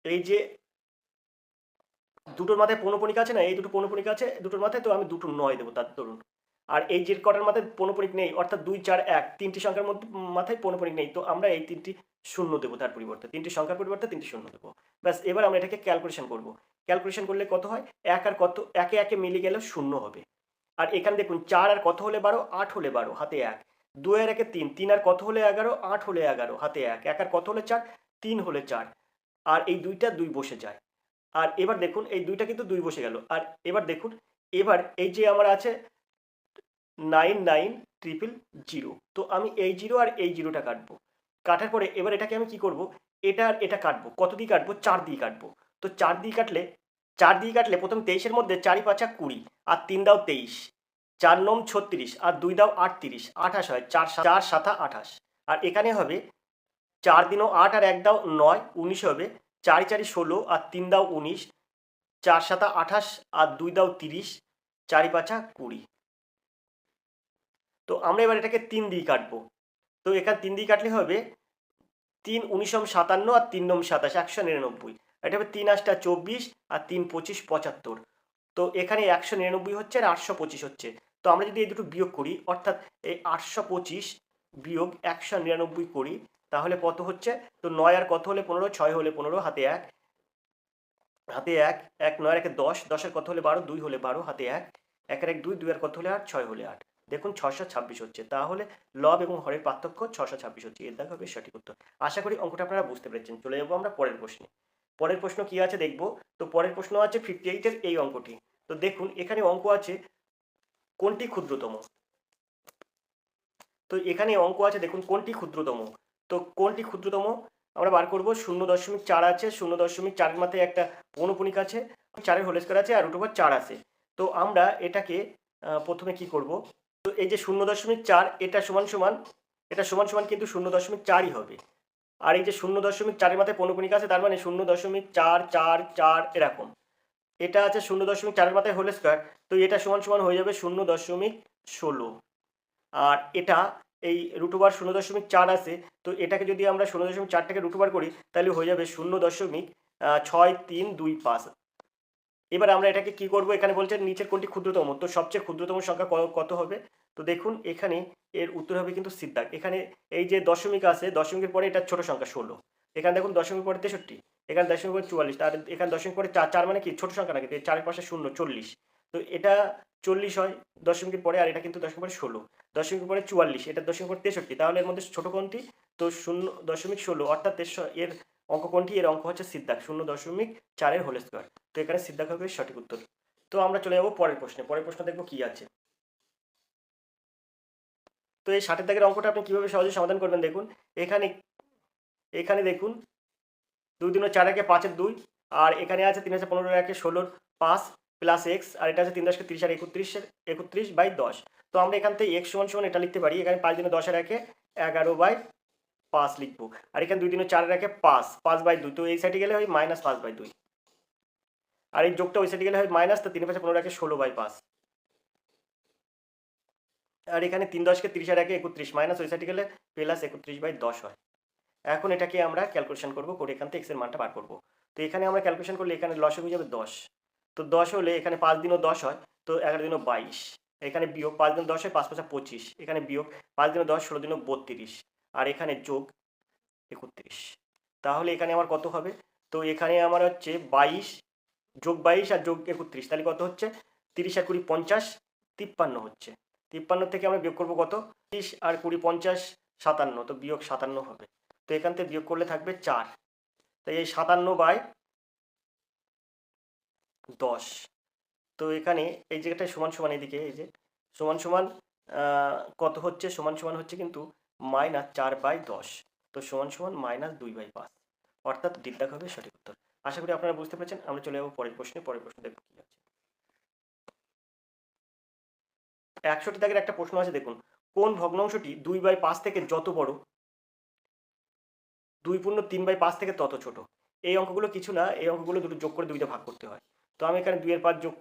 এই যে দুটোর মাথায় পৌনঃপুনিক আছে না, এই দুটো পৌনঃপুনিক আছে দুটোর মাথায়, তো আমি দুটো 9 দেবো তার দরুন। আর এই যে কটার মাথায় পৌনঃপুনিক নেই অর্থাৎ 2 4 1 তিনটি সংখ্যার মধ্যে মাথায় পৌনঃপুনিক নেই, তো আমরা এই তিনটি শূন্য দেবো তার পরিবর্তে, তিনটি সংখ্যার পরিবর্তে তিনটি শূন্য দেবো। ব্যাস এবার আমরা এটাকে ক্যালকুলেশন করব। ক্যালকুলেশন করলে কত হয়, এক আর কত একে একে মিলে গেলে শূন্য হবে। আর এখানে দেখুন 4 আর কত হলে 12, 8 হলে 12 হাতে 1, 2 আর একে 3, 3 আর কত হলে 11, 8 হলে 11 হাতে 1, 1 আর কত হলে 4, 3 হলে 4। আর এই দুইটা 2 বসে যায়। আর এবার দেখুন এই দুইটা কিন্তু 2 বসে গেল। আর এবার দেখুন এবার এই যে আমার আছে 99000, তো আমি এই 0 আর এই 0টা কাটবো। কাটার পরে এবার এটাকে আমি কি করব, এটা আর এটা কাটবো, কত দিয়ে কাটবো, 4 দিয়ে কাটবো। তো 4 দিয়ে কাটলে প্রথম 23 এর মধ্যে 4 5 20 আর 3 দাও 23, 4 9 36 আর 2 দাও 38, 28 হয়, 4 7 28। আর এখানে হবে 4 দিনও 8 আর 1 দাও 9, 19 হবে, 4 4 16 আর 3 দাও 19, 4 7 28 আর 2 দাও 30, 4 5 20। তো আমরা এবার এটাকে 3 দিয়ে কাটবো। তো এখানে 3 দিয়ে কাটলে হবে 3 19 57 আর 3 9 27, 199। এটা হবে 3 8 24 আর 3 25 75। তো এখানে 199 হচ্ছে আর 825 হচ্ছে। তো আমরা যদি এই দুটো বিয়োগ করি অর্থাৎ এই 825 বিয়োগ 199 করি তাহলে কত হচ্ছে, তো 9 আর কত হলে 15, 6 হলে 15 হাতে 1, হাতে 1 1 9 আর 1 10, 10 এর কত হলে 12, 2 হলে 12 হাতে 1, 1 আর 1 2, 2 আর কত হলে 8, 6 হলে 8। দেখুন 626 হচ্ছে। তাহলে লব এবং হরের পার্থক্য 626 হচ্ছে। এর দাগ হবে সঠিক উত্তর। আশা করি অঙ্কটা আপনারা বুঝতে পেরেছেন। চলে যাবো আমরা পরের প্রশ্নে। পরের প্রশ্ন কি আছে দেখব। তো পরের প্রশ্ন আছে 58 এর এই অঙ্কটি। তো দেখুন এখানে অঙ্ক আছে কোনটি ক্ষুদ্রতম। তো এখানে অঙ্ক আছে দেখুন কোনটি ক্ষুদ্রতম। তো কোনটি ক্ষুদ্রতম আমরা বার করব। 0.4 আছে, 0.4 এর মাথায় একটা পৌনঃপুনিক আছে, 4 হোল স্কয়ার আছে আর √ 4 আছে। তো আমরা এটাকে প্রথমে কি করব, তো এই যে 0.4 এটা সমান সমান, এটা সমান সমান কিন্তু 0.4ই হবে। আর এই যে 0.4 এর মাথায় পৌনঃপুনিক আছে তার মানে 0.444 এরকম। এটা আছে 0.4 এর মাথায় হোল স্কয়ার, তো এটা সমান সমান হয়ে যাবে 0.16। আর এটা এই √ 0.4 আছে, তো এটাকে যদি আমরা 0.4টাকে √ করি তাহলে হয়ে যাবে 0.6325। এবার আমরা এটাকে কি করব, এখানে বলছে নিচের কোনটি ক্ষুদ্রতম, তো সবচেয়ে ক্ষুদ্রতম সংখ্যা কত হবে। তো দেখুন এখানে এর উত্তর হবে কিন্তু সিদ্ধাক। এখানে এই যে দশমিক আছে, দশমিকের পরে এটা ছোট সংখ্যা 16, এখানে দেখুন দশমিক পরে 63, এখানে দশমিক পরে 44, আর এখানে দশমিক পরে 4 মানে কি ছোট সংখ্যা নাকি, 4-এর পাশে 0 40, তো এটা 40 হয় দশমিকের পরে, আর এটা কিন্তু দশমিক পরে 16, দশমিকের পরে 44, এটা দশমিক পরে 63, তাহলে এর মধ্যে ছোট কোনটি, তো 0.16 অর্থাৎ এর অঙ্ক কোনটি, এর অঙ্ক হচ্ছে সিদ্ধাক 0.4 এর হোল স্কয়ার। তো এখানে সিদ্ধাক হবে সঠিক উত্তর। তো আমরা চলে যাবো পরের প্রশ্নে। পরের প্রশ্ন দেখবো কি আছে। তো এই 60 দাগের অঙ্কটা আপনি কিভাবে সহজে সমাধান করবেন দেখুন। এখানে এখানে দেখুন 2 2 4 একে 5 এর 2, আর এখানে আছে 3 15 একে 16 5 প্লাস এক্স, আর এটা আছে 3 10 কে 30 আর 31/10। তো আমরা এখান থেকে এক্স সমান সমান এটা লিখতে পারি, এখানে 5 দিনে 10 এর একে 11/5 লিখবো। আর এখানে 2 দিনে 4 এর একে 5 5/2, তো এই সাইডে গেলে হয় -5/2, আর এই যোগটা ওই সাইডে গেলে হয় মাইনাস, তো 3 5 15 একে 16/5। আর এখানে 3 10 কে 30 আর একে 31 মাইনাস ওই সাইডে গেলে প্লাস 31/10 হয়। এখন এটাকে আমরা ক্যালকুলেশন করব, করে এখান থেকে এক্স এর মানটা বার করব। তো এখানে আমরা ক্যালকুলেশন করলে এখানে লসাগু হয়ে যাবে 10। তো 10 হলে এখানে 5 দিনও 10 হয়, তো 11 দিনও 22, এখানে বিয়োগ 5 দিন 10 হয় 5 5 25, এখানে বিয়োগ 5 দিনও 10 16 দিনও 32, আর এখানে যোগ 31। তাহলে এখানে আমার কত হবে? তো এখানে আমার হচ্ছে 22 যোগ 22 আর যোগ 31, তাহলে কত হচ্ছে? 30 আর 20 50, 53 হচ্ছে। 53 থেকে আমরা বিয়োগ করবো কত? 30 আর 20 50 57, তো বিয়োগ 57 হবে। তো এখান থেকে বিয়োগ করলে থাকবে 4। তাই এই 57/10। তো এখানে এই জায়গাটায় সমান সমান, এদিকে এই যে সমান সমান কত হচ্ছে? সমান সমান হচ্ছে কিন্তু -4/10। তো সমান সমান -2/5, অর্থাৎ ডিড হবে সঠিক উত্তর। আশা করি আপনারা বুঝতে পেরেছেন। আমরা চলে যাবো পরের প্রশ্নে। পরের প্রশ্ন দেখবো কি আছে। 61 দাগের একটা প্রশ্ন আছে, দেখুন। কোন ভগ্নাংশটি 2/5 থেকে যত বড় 2 পূর্ণ 3/5 থেকে তত ছোট? এই অঙ্কগুলো কিছু না, এই অঙ্কগুলো দুটো যোগ করে 2 ভাগ করতে হয়। তো আমি এখানে 2/5 যোগ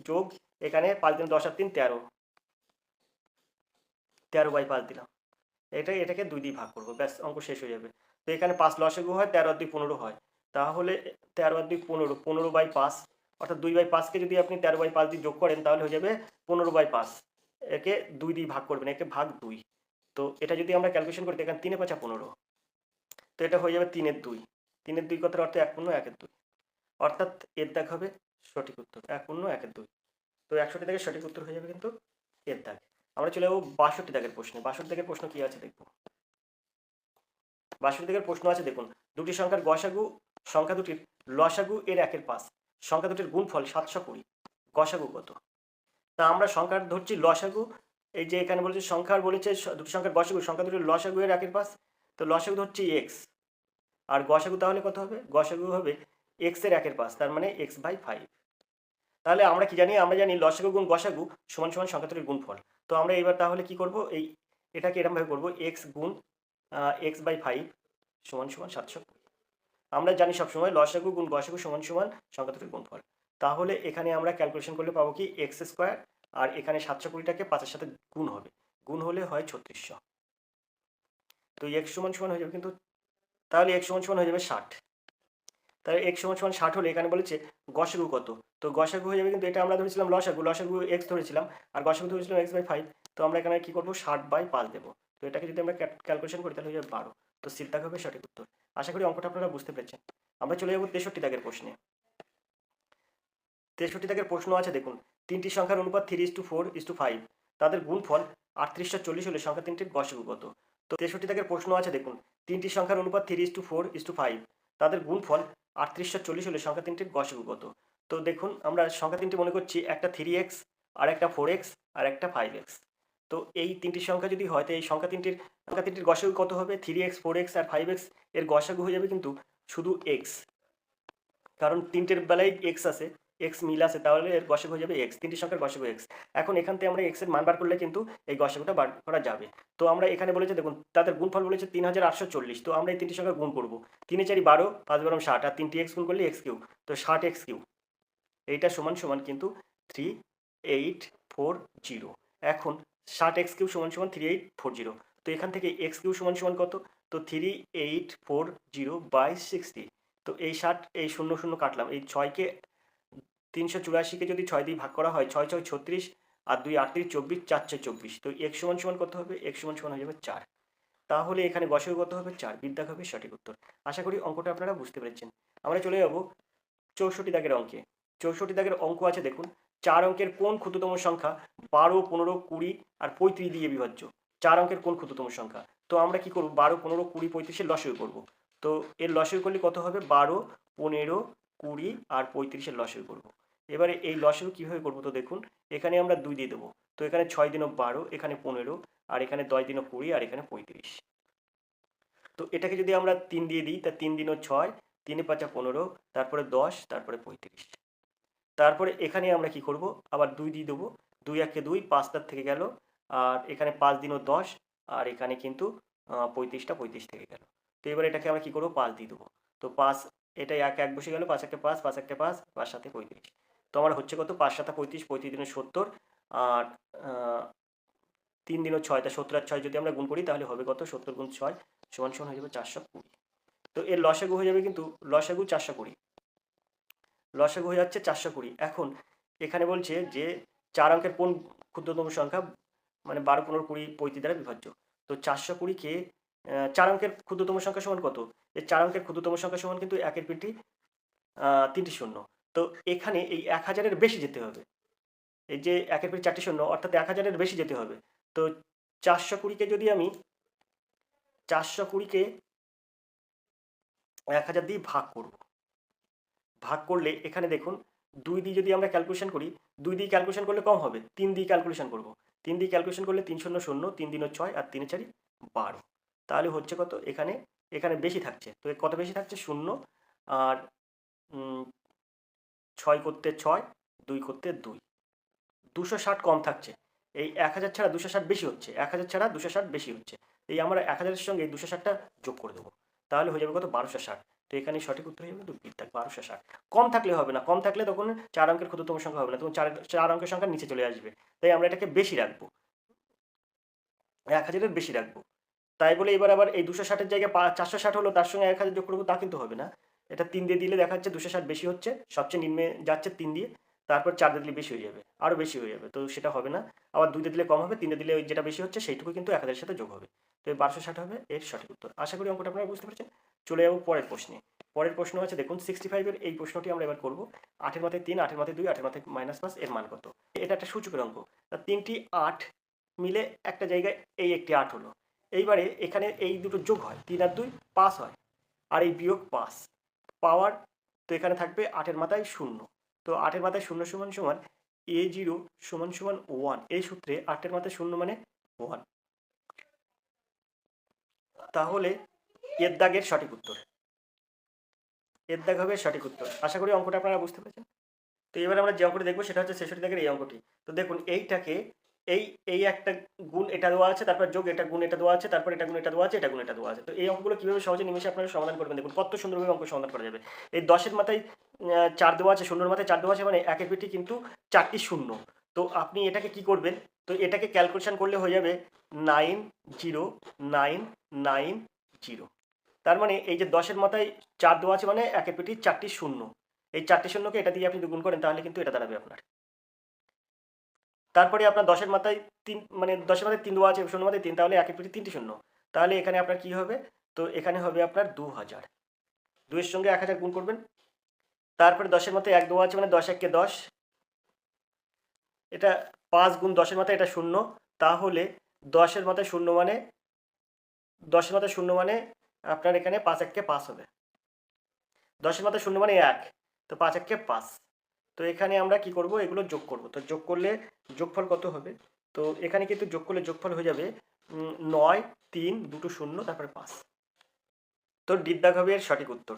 যোগ এখানে 5 দিন 10 আর 3 13, 13/5 দিলাম। এটাকে 2 দিয়ে ভাগ করবো, ব্যাস অঙ্ক শেষ হয়ে যাবে। তো এখানে 5 লসাগু হয়, 13 আর 2 15 হয়। তাহলে 13 আর 2 15, 15/5, অর্থাৎ 2/5কে যদি আপনি 13/5 দিয়ে যোগ করেন তাহলে হয়ে যাবে 15/5। একে 2 দিয়ে ভাগ করবেন, একে ভাগ 2। তো এটা যদি আমরা ক্যালকুলেশন করি, এখানে 3 5 15, তো এটা হয়ে যাবে 3/2। 3/2 কথার অর্থ 1/1/2, অর্থাৎ এর দাগ হবে সঠিক উত্তর, 1/1/2। তো 61 দাগের সঠিক উত্তর হয়ে যাবে কিন্তু এর দাগ। আমরা চলে যাবো 62 দাগের প্রশ্নে। 62 দাগের প্রশ্ন কি আছে দেখবো। 62 দাগের প্রশ্ন আছে, দেখুন। দুটি সংখ্যার গসাগু, সংখ্যা দুটির লসাগু এর 1/5, সংখ্যা দুটির গুণফল 720, গসাগু কত? তা আমরা সংখ্যার ধরছি লসাগু। এই যে এখানে বলেছে সংখ্যার, বলেছে দুটি সংখ্যার গসাগু, সংখ্যা দুটির লসাগু এর 1/5, তো লসাগু ধরছি এক্স, আর গসাগু তাহলে কত হবে? গসাগু হবে এক্স এর 1/5, তার মানে x/5। তাহলে আমরা কি জানি? আমরা জানি লসাগু গুণ গসাগু সমান সমান সংখ্যা দুটির গুণফল। তো আমরা এবার তাহলে কি করব? এটাকে এরকমভাবে করবো, এক্স গুণ x/5 সমান সমান 720। আমরা জানি সবসময় লসাগু গুণ গসাগু সমান সমান সংখ্যা দুটির গুণফল। তাহলে এখানে আমরা ক্যালকুলেশন করলে পাবো কি, এক্স স্কোয়ার, আর এখানে 720টাকে 5-এর সাথে গুণ হবে, গুণ হলে হয় 3600। তো এক্স সমান সমান হয়ে যাবে কিন্তু, তাহলে এক্স সমান সমান হয়ে যাবে 60। তাহলে এক্স সমান সমান 60 হলে এখানে বলেছে গসাগু কত? তো গসাগু হয়ে যাবে কিন্তু, এটা আমরা ধরেছিলাম লসাগু, লসাগু এক্স ধরেছিলাম, আর গসাগু ধরেছিলাম x/5। তো আমরা এখানে কি করবো? 60/5 দেবো। তো এটাকে যদি আমরা ক্যালকুলেশন করি তাহলে হয়ে যাবে 12। তো সিট দাগ হবে সঠিক উত্তর। আশা করি অঙ্কটা আপনারা বুঝতে পেরেছেন। আমরা চলে যাবো 63 দাগের প্রশ্নে। 63 দাগের প্রশ্ন আছে, দেখুন। তিনটি সংখ্যার অনুপাত 3:4:5, তাদের গুণফল 3840 হলে সংখ্যা তিনটির গসাগু কত? তো 63 দাগের প্রশ্ন আছে, দেখুন। তিনটি সংখ্যার অনুপাত 3:4:5, তাদের গুণফল 3840 হলে সংখ্যা তিনটির গসাগু কত? তো দেখুন, আমরা সংখ্যা তিনটি মনে করছি, একটা 3x, আর একটা 4x, আর একটা 5x। তো এই তিনটি সংখ্যা যদি হয়, তো এই সংখ্যা তিনটির গসাগু কত হবে? 3x 4x আর 5x এর গসাগু হয়ে যাবে কিন্তু শুধু x, কারণ তিনটের বেলায় এক্স আছে, এক্স মিল আছে, তাহলে এর গসাগু হয়ে যাবে এক্স। তিনটি সংখ্যার গসাগু এক্স। এখন এখান থেকে আমরা এক্স এর মান বার করলে কিন্তু এই গসাগুটা বার করা যাবে। তো আমরা এখানে বলেছে, দেখুন, তাদের গুণফল বলেছে 3840। তো আমরা এই তিনটি সংখ্যা গুণ করবো, 3 4 12, 5 12 60, আর 3টি এক্স গুণ করলে এক্স কিউ, তো 60x কিউ। এইটা সমান সমান কিন্তু 3840। এখন 60x কিউ সমান সমান 3840। তো এখান থেকে এক্স কিউ সমান সমান কত? তো 3840/60। তো এই 60, এই 0 0 কাটলাম, এই 6কে 384কে যদি 6 দিয়ে ভাগ করা হয়, 6 6 36, আর 2 38 24, 4 4 24। তো x সমান সমান কত হবে? x সমান সমান হয়ে যাবে 4। তাহলে এখানে গসাগু কত হবে? 4। বিদ্যা হবে সঠিক উত্তর। আশা করি অঙ্কটা আপনারা বুঝতে পেরেছেন। আমরা চলে যাব 64 দাগের অঙ্কে। 64 দাগের অঙ্ক আছে, দেখুন। 4 অঙ্কের কোন ক্ষুদ্রতম সংখ্যা 12, 15, 20 আর 35 দিয়ে বিভাজ্য? 4 অঙ্কের কোন ক্ষুদ্রতম সংখ্যা? তো আমরা কি করব? 12, 15, 20, 35 এর লসাগু করব। তো এর লসাগু করলে কত হবে? 12, 15, 20 আর 35 এর লসাগু করব। এবারে এই লসাগু কিভাবে করব? তো দেখুন, এখানে আমরা 2 দিয়ে দেবো। তো এখানে 6 দিনও 12, এখানে 15, আর এখানে 10 দিনও 20, আর এখানে 35। তো এটাকে যদি আমরা 3 দিয়ে দিই, তা 3 দিনও 6, 3 5 15, তারপরে 10, তারপরে 35। তারপরে এখানে আমরা কি করব? আবার 2 দিয়ে দেবো। 2 1 2, 5 তার থেকে গেল, আর এখানে 5 দিনও 10, আর এখানে কিন্তু 35টা 35 থেকে গেল। তো এবার এটাকে আমরা কি করবো? 5 দিয়ে দেবো। তো 5, এটা 1 1 বসে গেল, 5 1 5, 5 1 5, 5 7 35। তো আমার হচ্ছে কত? 5 7 35, 35 দিনে 70, আর 3 দিনও 6, তা 70 আর 6 যদি আমরা গুণ করি তাহলে হবে কত? 70 গুণ 6 সমান সমান হয়ে যাবে 420। তো এর লসাগু হয়ে যাবে কিন্তু, লসাগু 420, লসাগু হয়ে যাচ্ছে 420। এখন এখানে বলছে যে 4 অঙ্কের কোন ক্ষুদ্রতম সংখ্যা, মানে 12, 15, 20, 35 দ্বারা বিভাজ্য? তো 420কে 4 অঙ্কের ক্ষুদ্রতম সংখ্যা সমান কত? এই 4 অঙ্কের ক্ষুদ্রতম সংখ্যা সমান কিন্তু 1 এর পিঠে 3টি শূন্য। তো এখানে এই 1000 এর বেশি যেতে হবে। এই যে 1 এর পিঠে 4টি শূন্য অর্থাৎ 1000 এর বেশি যেতে হবে। তো 420 কে যদি আমি 420 কে 1000 দিয়ে ভাগ করব। ভাগ করলে এখানে দেখুন 2 দিয়ে যদি আমরা ক্যালকুলেশন করি, 2 দিয়ে ক্যালকুলেশন করলে কম হবে, 3 দিয়ে ক্যালকুলেশন করব। 3 দিয়ে ক্যালকুলেশন করলে 3 শূন্য শূন্য, 3 দিনো 6 আর 3 4 12। তাহলে হচ্ছে কত? এখানে এখানে বেশি থাকছে। তো কত বেশি থাকছে? 0 আর 6 করতে 6, 2 করতে 2। 260 কম থাকছে। এই 1000 ছাড়া 260 বেশি হচ্ছে। 1000 ছাড়া 260 বেশি হচ্ছে। এই আমরা 1000 এর সঙ্গে এই 260টা যোগ করে দেবো। তাহলে হয়ে যাবে কত? 1260। তো এখানে সঠিক উত্তর হয়ে যাবে 2 বিদ্যাক 1260। কম থাকলে হবে না। কম থাকলে তখন 4 অঙ্কের ক্ষুদ্রতম সংখ্যা হবে না। তখন 4 অঙ্কের সংখ্যা নিচে চলে আসবে। তাই আমরা এটাকে বেশি রাখবো। 1000 এর বেশি রাখবো। তাই বলে এবার আবার এই 260 এর জায়গায় 460 হলো তার সঙ্গে 1000 যোগ করবো তা কিন্তু হবে না। এটা 3 দিয়ে দিলে দেখা যাচ্ছে 260 বেশি হচ্ছে। সবচেয়ে নিম্নে যাচ্ছে 3 দিয়ে। তারপর 4 দিয়ে দিলে বেশি হয়ে যাবে। আরও বেশি হয়ে যাবে। তো সেটা হবে না। আবার 2 দিয়ে দিলে কম হবে। 3 দিয়ে দিলে ওই যেটা বেশি হচ্ছে সেইটুকু কিন্তু 1000 এর সাথে যোগ হবে। তো এই 1260 হবে এর সঠিক উত্তর। আশা করি অঙ্কটা আপনারা বুঝতে পেরেছেন। চলে যাবো পরের প্রশ্নে। পরের প্রশ্ন আছে দেখুন 65 এর এই প্রশ্নটি আমরা এবার করব। 8 এর মাথায় 3, 8 এর মাথায় 2, 8 এর মাথায় -5 এর মান কত? এটা একটা সূচকের অঙ্ক। তা 3টি 8 মিলে একটা জায়গায় এই একটি 8 হলো। এইবারে এখানে এই দুটো যোগ হয়, 3 আর 2 5 হয়, আর এই বিয়োগ 5 পাওয়ার। তো এখানে থাকবে 8 এর মাথায় 0। তো 8 এর মাথায় 0 সমান সমান a0 সমান সমান 1। এই সূত্রে 8 এর মাথায় 0 মানে 1। তাহলে এর দাগের সঠিক উত্তর, এর দাগ হবে সঠিক উত্তর। আশা করি অঙ্কটা আপনারা বুঝতে পেরেছেন। তো এবার আমরা যে অঙ্কটি দেখবো সেটা হচ্ছে 66 দাগের এই অঙ্কটি। তো দেখুন এইটাকে এই এই একটা গুণ এটা দেওয়া আছে, তারপর যোগ এটা গুণ এটা দেওয়া আছে, তারপর এটা গুণ এটা দেওয়া আছে, এটা গুণ এটা দেওয়া আছে। তো এই অঙ্কগুলো কিভাবে সহজে নিমেষে আপনারা সমাধান করবেন দেখুন কত সুন্দরভাবে অঙ্ক সমাধান করা যাবে। এই 10 এর মাথায় 4 দেওয়া আছে, 0 এর মাথায় 4 দেওয়া আছে, মানে একের পিঠে কিন্তু 4টি শূন্য। তো আপনি এটাকে কি করবেন? তো এটাকে ক্যালকুলেশন করলে হয়ে যাবে 90990। তার মানে এই যে 10 এর মাথায় 4 দেওয়া আছে মানে একের পিঠে 4টি শূন্য। এই 4টি শূন্যকে এটা দিয়ে আপনি গুণ করেন তাহলে কিন্তু এটা দাঁড়াবে আপনার। তারপরে আপনার 10 এর মাথায় 3, মানে 10 এর মাথায় 3 দেওয়া আছে, 0 এর মাথায় 3, তাহলে একের পিঠে 3টি শূন্য। তাহলে এখানে আপনার কি হবে? তো এখানে হবে আপনার 2000। 2 এর সঙ্গে 1000 গুণ করবেন। তারপরে 10 এর মাথায় 1 দেওয়া আছে মানে 10 একে 10। এটা 5 গুণ 10 এর মাথায় এটা 0। তাহলে 10 এর মাথায় 0 মানে 10 এর মাথায় 0 মানে আপনার এখানে 5 একে 5 হবে। 10 এর মাথায় 0 মানে 1। তো 5 একে 5। তো এখানে আমরা কি করব? এগুলো যোগ করব। তো যোগ করলে যোগফল কত হবে? তো এখানে কিন্তু যোগ করলে যোগফল হয়ে যাবে 9, 3, দুটো 0, তারপরে 5। তো ডির দাগ হবে এর সঠিক উত্তর।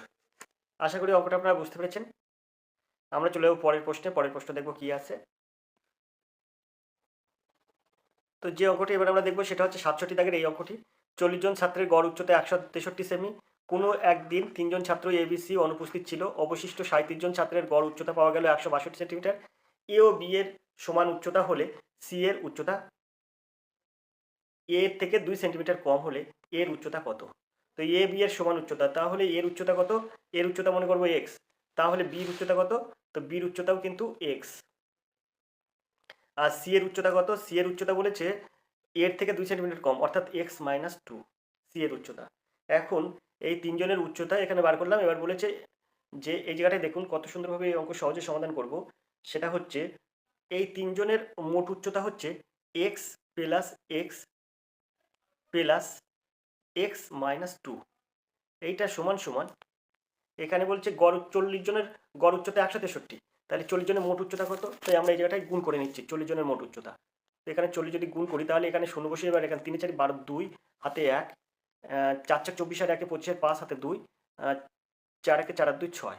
আশা করি অঙ্কটা আপনারা বুঝতে পেরেছেন। আমরা চলে যাবো পরের প্রশ্নে। পরের প্রশ্ন দেখব কি আছে। তো যে অঙ্কটি এবার আমরা দেখব সেটা হচ্ছে 67 দাগের এই অঙ্কটি। 40 জন ছাত্রের গড় উচ্চতা 163 সেমি। কোনো একদিন 3 জন ছাত্র এবিসি অনুপস্থিত ছিল। অবশিষ্ট 37 জন ছাত্রের গড় উচ্চতা পাওয়া গেল 162 সেন্টিমিটার। এ ও বি এর সমান উচ্চতা হলে সি এর উচ্চতা এ এর থেকে 2 সেন্টিমিটার কম হলে এর উচ্চতা কত? তো এ বি এর সমান উচ্চতা, তাহলে এর উচ্চতা কত? এর উচ্চতা মনে করবো এক্স। তাহলে বির উচ্চতা কত? তো বির উচ্চতাও কিন্তু এক্স। আর সি এর উচ্চতা কত? সি এর উচ্চতা বলেছে এর থেকে 2 সেন্টিমিটার কম, অর্থাৎ এক্স মাইনাস 2 সি এর উচ্চতা। এখন এই তিনজনের উচ্চতা এখানে বার করলাম। এবার বলেছে যে এই জায়গাটায় দেখুন কত সুন্দরভাবে এই অঙ্ক সহজে সমাধান করব। সেটা হচ্ছে এই তিনজনের মোট উচ্চতা হচ্ছে x plus x plus x minus 2। এইটা সমান সমান এখানে বলছে গড় 40 জনের গড় উচ্চতা 163। তাহলে 40 জনের মোট উচ্চতা কত? তাই আমরা এই জায়গাটায় গুণ করে নিচ্ছি 40 জনের মোট উচ্চতা। তো এখানে 40 যদি গুণ করি তাহলে এখানে 0 বসে, এবার এখানে 3 4 12, 2 হাতে 1, 4 4 24 আর 1 25, 5 হাতে 2, 4 1 4 আর 2 6,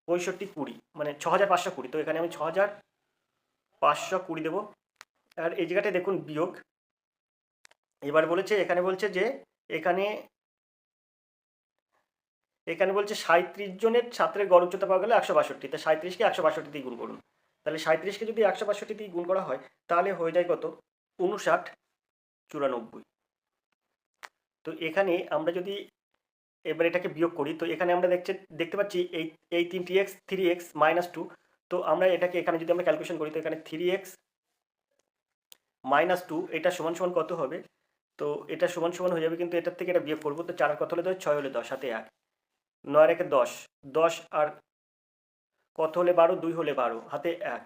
65 20, মানে 6520। তো এখানে আমি 6520 দেবো। আর এই জায়গাটায় দেখুন বিয়োগ। এবার বলেছে এখানে বলছে যে এখানে এখানে বলছে 37 জনের ছাত্রের গড় উচ্চতা পাওয়া গেল 162। তা 37কে 162 দিয়ে গুণ করুন। তাহলে 37কে যদি 162 দিয়ে গুণ করা হয় তাহলে হয়ে যায় কত? 59 94। তো এখানে আমরা যদি এবার এটাকে বিয়োগ করি তো এখানে আমরা দেখতে পাচ্ছি এই 3টি এক্স 3x মাইনাস 2। তো আমরা এটাকে এখানে যদি আমরা ক্যালকুলেশন করি তো এখানে 3x মাইনাস 2 এটা সমান সমান কত হবে? তো তো এটা সমান সমান হয়ে যাবে, কিন্তু এটার থেকে এটা বিয়োগ করবো। তো 4 আর কত হলে 10, 6 হলে 10, হাতে 1, 9 আর 1 10, 10 আর কত হলে 12, 2 হলে 12, হাতে 1,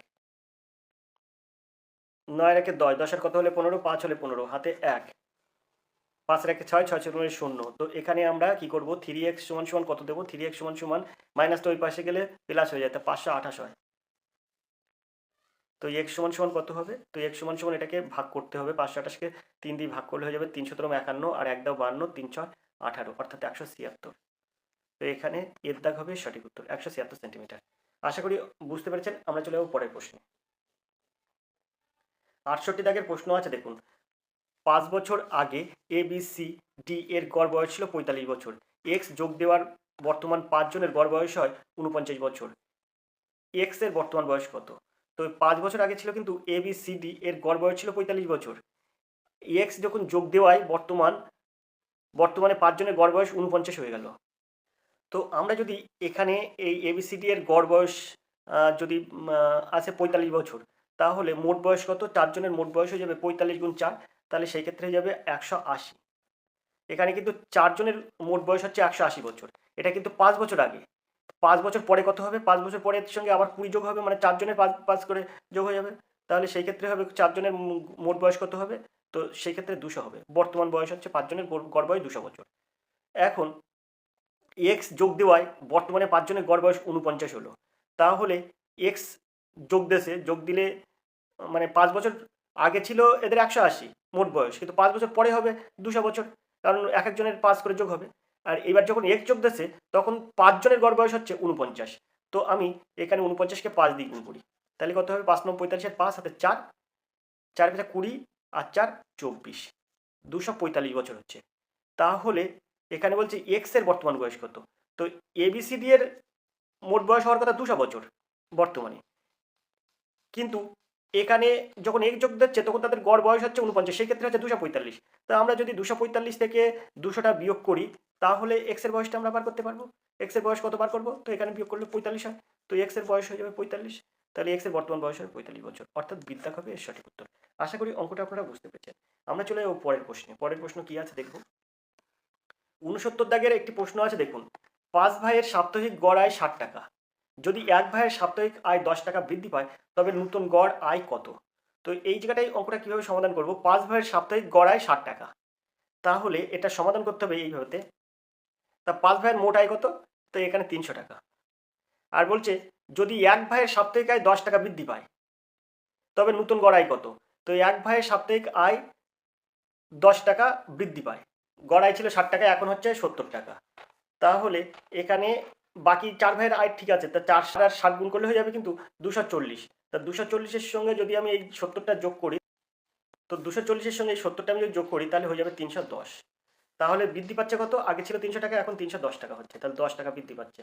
9 আর 1 10, 10 আর কত হলে 15, 5 হলে 15, হাতে 1, 5 আর 1 6, 6 6 0। তো এখানে আমরা কি করব, 3x সমান সমান কত দেবো, 3x সমান সমান মাইনাসটা ওই পাশে গেলে প্লাস হয়ে যায়, তা 528 হয়। তো x সমান সমান কত হবে, তো x সমান সমান এটাকে ভাগ করতে হবে, 528কে 3 দিয়ে ভাগ করলে হয়ে যাবে 3 × 51 আর 1 দাও 52, 3 6 18, অর্থাৎ 176। তো এখানে এর দাগ হবে সঠিক উত্তর, 176 সেন্টিমিটার। আশা করি বুঝতে পেরেছেন। আমরা চলে যাবো পরের প্রশ্নে। 68 দাগের প্রশ্ন আছে দেখুন, 5 বছর আগে ABCD এর গড় বয়স ছিল 45 বছর, x যোগ দেওয়ার বর্তমান 5 জনের গড় বয়স হয় 49 বছর, x এর বর্তমান বয়স কত? তো 5 বছর আগে ছিল কিন্তু ABCD এর গড় বয়স ছিল 45 বছর, x যখন যোগ দেওয়ায় বর্তমানে 5 জনের গড় বয়স 49 হয়ে গেল। তো আমরা যদি এখানে এই ABCD এর গড় বয়স যদি আছে 45 বছর, তাহলে মোট বয়স কত? 4 জনের মোট বয়স হয়ে যাবে 45 × 4, তাহলে সেই ক্ষেত্রে হয়ে যাবে 180। এখানে কিন্তু 4 জনের মোট বয়স হচ্ছে 180 বছর, এটা কিন্তু 5 বছর আগে। 5 বছর পরে কত হবে? 5 বছর পরে এর সঙ্গে আবার 20 যোগ হবে, মানে 4 জনের 5 করে যোগ হয়ে যাবে, তাহলে সেই ক্ষেত্রে হবে 4 জনের মোট বয়স কত হবে? তো সেই ক্ষেত্রে 200 হবে। বর্তমান বয়স হচ্ছে 5 জনের গড় বয়স 200 বছর। এখন এক্স যোগ দেওয়ায় বর্তমানে 5 জনের গড় বয়স 49 হলো, তাহলে এক্স যোগ দিলে মানে 5 বছর আগে ছিল এদের 180 মোট বয়স, কিন্তু 5 বছর পরে হবে 200 বছর, কারণ এক একজনের 5 করে যোগ হবে। আর এবার যখন এক্স যোগ দিয়েছে তখন 5 জনের গড় বয়স হচ্ছে 49। তো আমি এখানে 49কে 5 দিয়ে গুণ করি, তাহলে কত হবে? 5 9 45 5 হাতে 4, 4 5 20 আর 4 24, 245 বছর হচ্ছে। তাহলে এখানে বলছে এক্স এর বর্তমান বয়স কত? তো এবিসিডি এর মোট বয়স হওয়ার কথা 200 বছর বর্তমানে, কিন্তু এখানে যখন এক যোগ দিচ্ছে তখন তাদের গড় বয়স হচ্ছে 49, সেই ক্ষেত্রে হচ্ছে 245। তো আমরা যদি 245 থেকে 200টা বিয়োগ করি, তাহলে এক্স এর বয়সটা আমরা বার করতে পারবো। এক্স এর বয়স কত বার করবো? তো এখানে বিয়োগ করলে 45 হয়, তো এক্স এর বয়স হয়ে যাবে 45, তাহলে এক্স এর বর্তমান বয়স হবে 45 বছর, অর্থাৎ বিদ্যা হবে এর সঠিক উত্তর। আশা করি অঙ্কটা আপনারা বুঝতে পেরেছেন। আমরা চলে যাবো পরের প্রশ্নে। পরের প্রশ্ন কি আছে দেখবো। 69 দাগের একটি প্রশ্ন আছে দেখুন, 5 ভাইয়ের সাপ্তাহিক গড় আয় 60 টাকা, যদি এক ভাইয়ের সাপ্তাহিক আয় 10 টাকা বৃদ্ধি পায় তবে নতুন গড় আয় কত? তো এই জায়গাটাই অঙ্কটা কিভাবে সমাধান করব, 5 ভাইয়ের সাপ্তাহিক গড় আয় 60 টাকা, তাহলে এটা সমাধান করতে হবে এইভাবে। তা 5 ভাইয়ের মোট আয় কত? তো এখানে 300 টাকা। আর বলছে যদি এক ভাইয়ের সাপ্তাহিক আয় 10 টাকা বৃদ্ধি পায় তবে নতুন গড় আয় কত? তো এক ভাইয়ের সাপ্তাহিক আয় 10 টাকা বৃদ্ধি পায়, গড় আয় ছিল 60 টাকা, এখন হচ্ছে 70 টাকা। তাহলে এখানে বাকি 4 ভাইয়ের আয় ঠিক আছে, তা 4 আর 7 গুণ করলে হয়ে যাবে কিন্তু 240। তা 240-এর সঙ্গে যদি আমি এই 70টা যোগ করি, তো 240-এর সঙ্গে এই 70টা আমি যদি যোগ করি তাহলে হয়ে যাবে 310। তাহলে বৃদ্ধি পাচ্ছে কত? আগে ছিল 300 টাকা, এখন 310 টাকা হচ্ছে, তাহলে 10 টাকা বৃদ্ধি পাচ্ছে।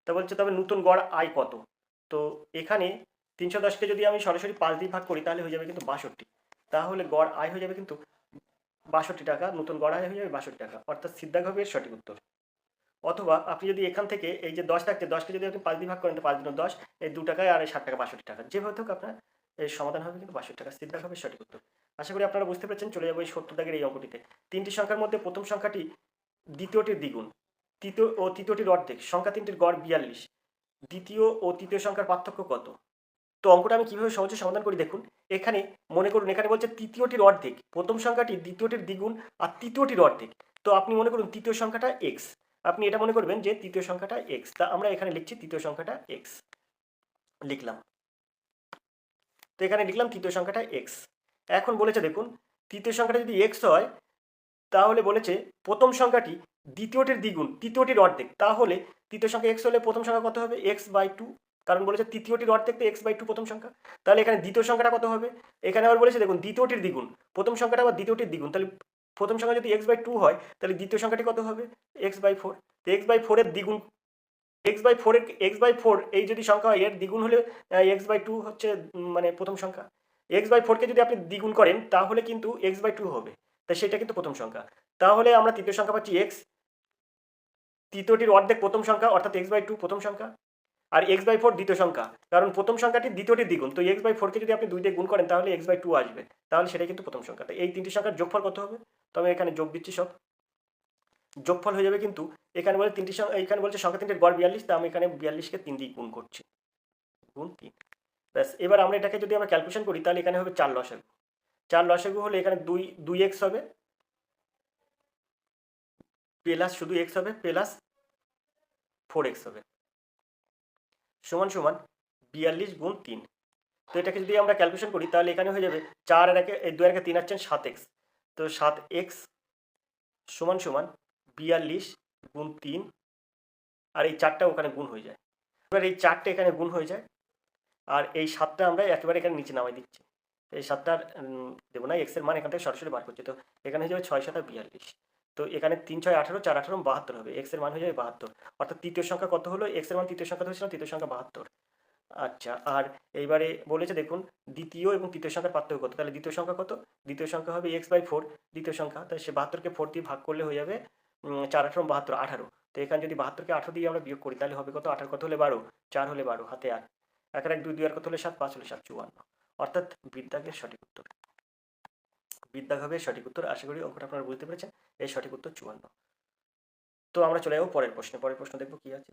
তা বলছে তবে নতুন গড় আয় কত? তো এখানে 310কে যদি আমি সরাসরি 5 দিয়ে ভাগ করি তাহলে হয়ে যাবে কিন্তু 62, তাহলে গড় আয় হয়ে যাবে কিন্তু 62 টাকা, নতুন গড় আয় হয়ে যাবে 62 টাকা, অর্থাৎ সিদ্ধান্ত হবে এর সঠিক উত্তর। অথবা আপনি যদি এখান থেকে এই যে 10 থাকছে, 10কে যদি আপনি 5 দিয়ে ভাগ করেন তো 5 × 10 এই 2 টাকায়, আর এই 60 টাকা 62 টাকা, যেভাবে হোক আপনার এর সমাধান হবে কিন্তু 62 টাকা, সিদ্ধান্ত হবে সঠিক উত্তর। আশা করি আপনারা বুঝতে পেরেছেন। চলে যাবো এই 70 দাগের এই অঙ্কটিতে। 3টি সংখ্যার মধ্যে প্রথম সংখ্যাটি দ্বিতীয়টির দ্বিগুণ, তৃতীয় ও তৃতীয়টির অর্ধেক, সংখ্যা 3টির গড় 42, দ্বিতীয় ও তৃতীয় সংখ্যার পার্থক্য কত? তো অঙ্কটা আমি কিভাবে সহজে সমাধান করি দেখুন। এখানে মনে করুন এখানে বলছে তৃতীয়টির অর্ধেক, প্রথম সংখ্যাটি দ্বিতীয়টির দ্বিগুণ আর তৃতীয়টির অর্ধেক। তো আপনি মনে করুন তৃতীয় সংখ্যাটা এক্স, আপনি এটা মনে করবেন যে তৃতীয় সংখ্যাটা এক্স, তা আমরা এখানে লিখছি তৃতীয় সংখ্যাটা এক্স, লিখলাম। তো এখানে লিখলাম তৃতীয় সংখ্যাটা এক্স। এখন বলেছে দেখুন, তৃতীয় সংখ্যাটা যদি এক্স হয় তাহলে বলেছে প্রথম সংখ্যাটি দ্বিতীয়টির দ্বিগুণ তৃতীয়টির অর্ধেক, তাহলে তৃতীয় সংখ্যা এক্স হলে প্রথম সংখ্যা কত হবে? x/2, কারণ বলেছে তৃতীয়টির অর্ধেক তো x/2 প্রথম সংখ্যা। তাহলে এখানে দ্বিতীয় সংখ্যাটা কত হবে? এখানে আবার বলেছে দেখুন দ্বিতীয়টির দ্বিগুণ, প্রথম সংখ্যাটা আবার দ্বিতীয়টির দ্বিগুণ, তাহলে প্রথম সংখ্যা যদি x/2 হয় তাহলে দ্বিতীয় সংখ্যাটি কত হবে? x/4। তো x/4 এর দ্বিগুণ, x/4 এই যদি সংখ্যা হয় এর দ্বিগুণ হলে x/2 হচ্ছে মানে প্রথম সংখ্যা। x/4কে যদি আপনি দ্বিগুণ করেন তাহলে কিন্তু x/2 হবে, তাই সেটা কিন্তু প্রথম সংখ্যা। তাহলে আমরা তৃতীয় সংখ্যা পাচ্ছি x, তৃতীয়টির অর্ধেক প্রথম সংখ্যা অর্থাৎ x/2 প্রথম সংখ্যা, আর x/4 দ্বিতীয় সংখ্যা, কারণ প্রথম সংখ্যাটি দ্বিতীয়টির দ্বিগুণ, তো x/4কে যদি আপনি 2 দিয়ে গুণ করেন তাহলে x/2 আসবে, তাহলে সেটাই কিন্তু প্রথম সংখ্যা। তাই এই তিনটি সংখ্যার যোগফল কত হবে? তো আমি এখানে যোগ দিচ্ছি সব, যোগফল হয়ে যাবে কিন্তু এখানে বলে এখানে বলছে সংখ্যা তিনটের গড় 42, তা আমি এখানে 42কে 3 দিয়ে গুণ করছি, গুণ 3। ব্যাস, এবার আমরা এটাকে যদি আমরা ক্যালকুলেশন করি তাহলে এখানে হবে 4 লসাগু। 4 লসাগু হলে এখানে 2x হবে, প্লাস শুধু x হবে, প্লাস 4x হবে, সমান সমান 42 গুণ 3। তো এটাকে যদি আমরা ক্যালকুলেশন করি তাহলে এখানে হয়ে যাবে 4 আর 2 আর 3 আসছেন 7x, তো 7x সমান সমান 42 গুণ 3, আর এই 4টা ওখানে গুণ হয়ে যায়। এবার এই 4টে এখানে গুণ হয়ে যায়, আর এই 7টা আমরা একেবারে এখানে নিচে নামাই দিচ্ছি। এই 7টার দেবো না, এক্সের মান এখান থেকে সরাসরি বার করছি, তো এখানে হয়ে যাবে 6 7 42। তো এখানে 3 6 18, 4 18 72 হবে, এক্সের মান হয়ে যাবে 72। অর্থাৎ তৃতীয় সংখ্যা কত হলো, এক্সের মান তৃতীয় সংখ্যা ধরেছিলাম, তৃতীয় সংখ্যা 72। আচ্ছা, আর এইবারে বলেছে দেখুন দ্বিতীয় এবং তৃতীয় সংখ্যার পার্থক্য কত, তাহলে দ্বিতীয় সংখ্যা কত, দ্বিতীয় সংখ্যা হবে x/4, দ্বিতীয় সংখ্যা, তাহলে সে 72কে 4 দিয়ে ভাগ করলে হয়ে যাবে 4 18 72 18। তো এখানে যদি 72কে 18 দিয়ে আমরা বিয়োগ করি তাহলে হবে কত, 18 কত হলে 12, 4 হলে 12, হাতে 8, 1 আর 1 2, 2 আর কত হলে 7, 5 হলে 7, 54। অর্থাৎ বিদ্যাগের সঠিক উত্তর, বিদ্যাগের সঠিক উত্তর। আশা করি অঙ্কটা আপনারা বুঝতে পেরেছেন, এর সঠিক উত্তর 54। তো আমরা চলে যাবো পরের প্রশ্নে, পরের প্রশ্ন দেখবো কি আছে।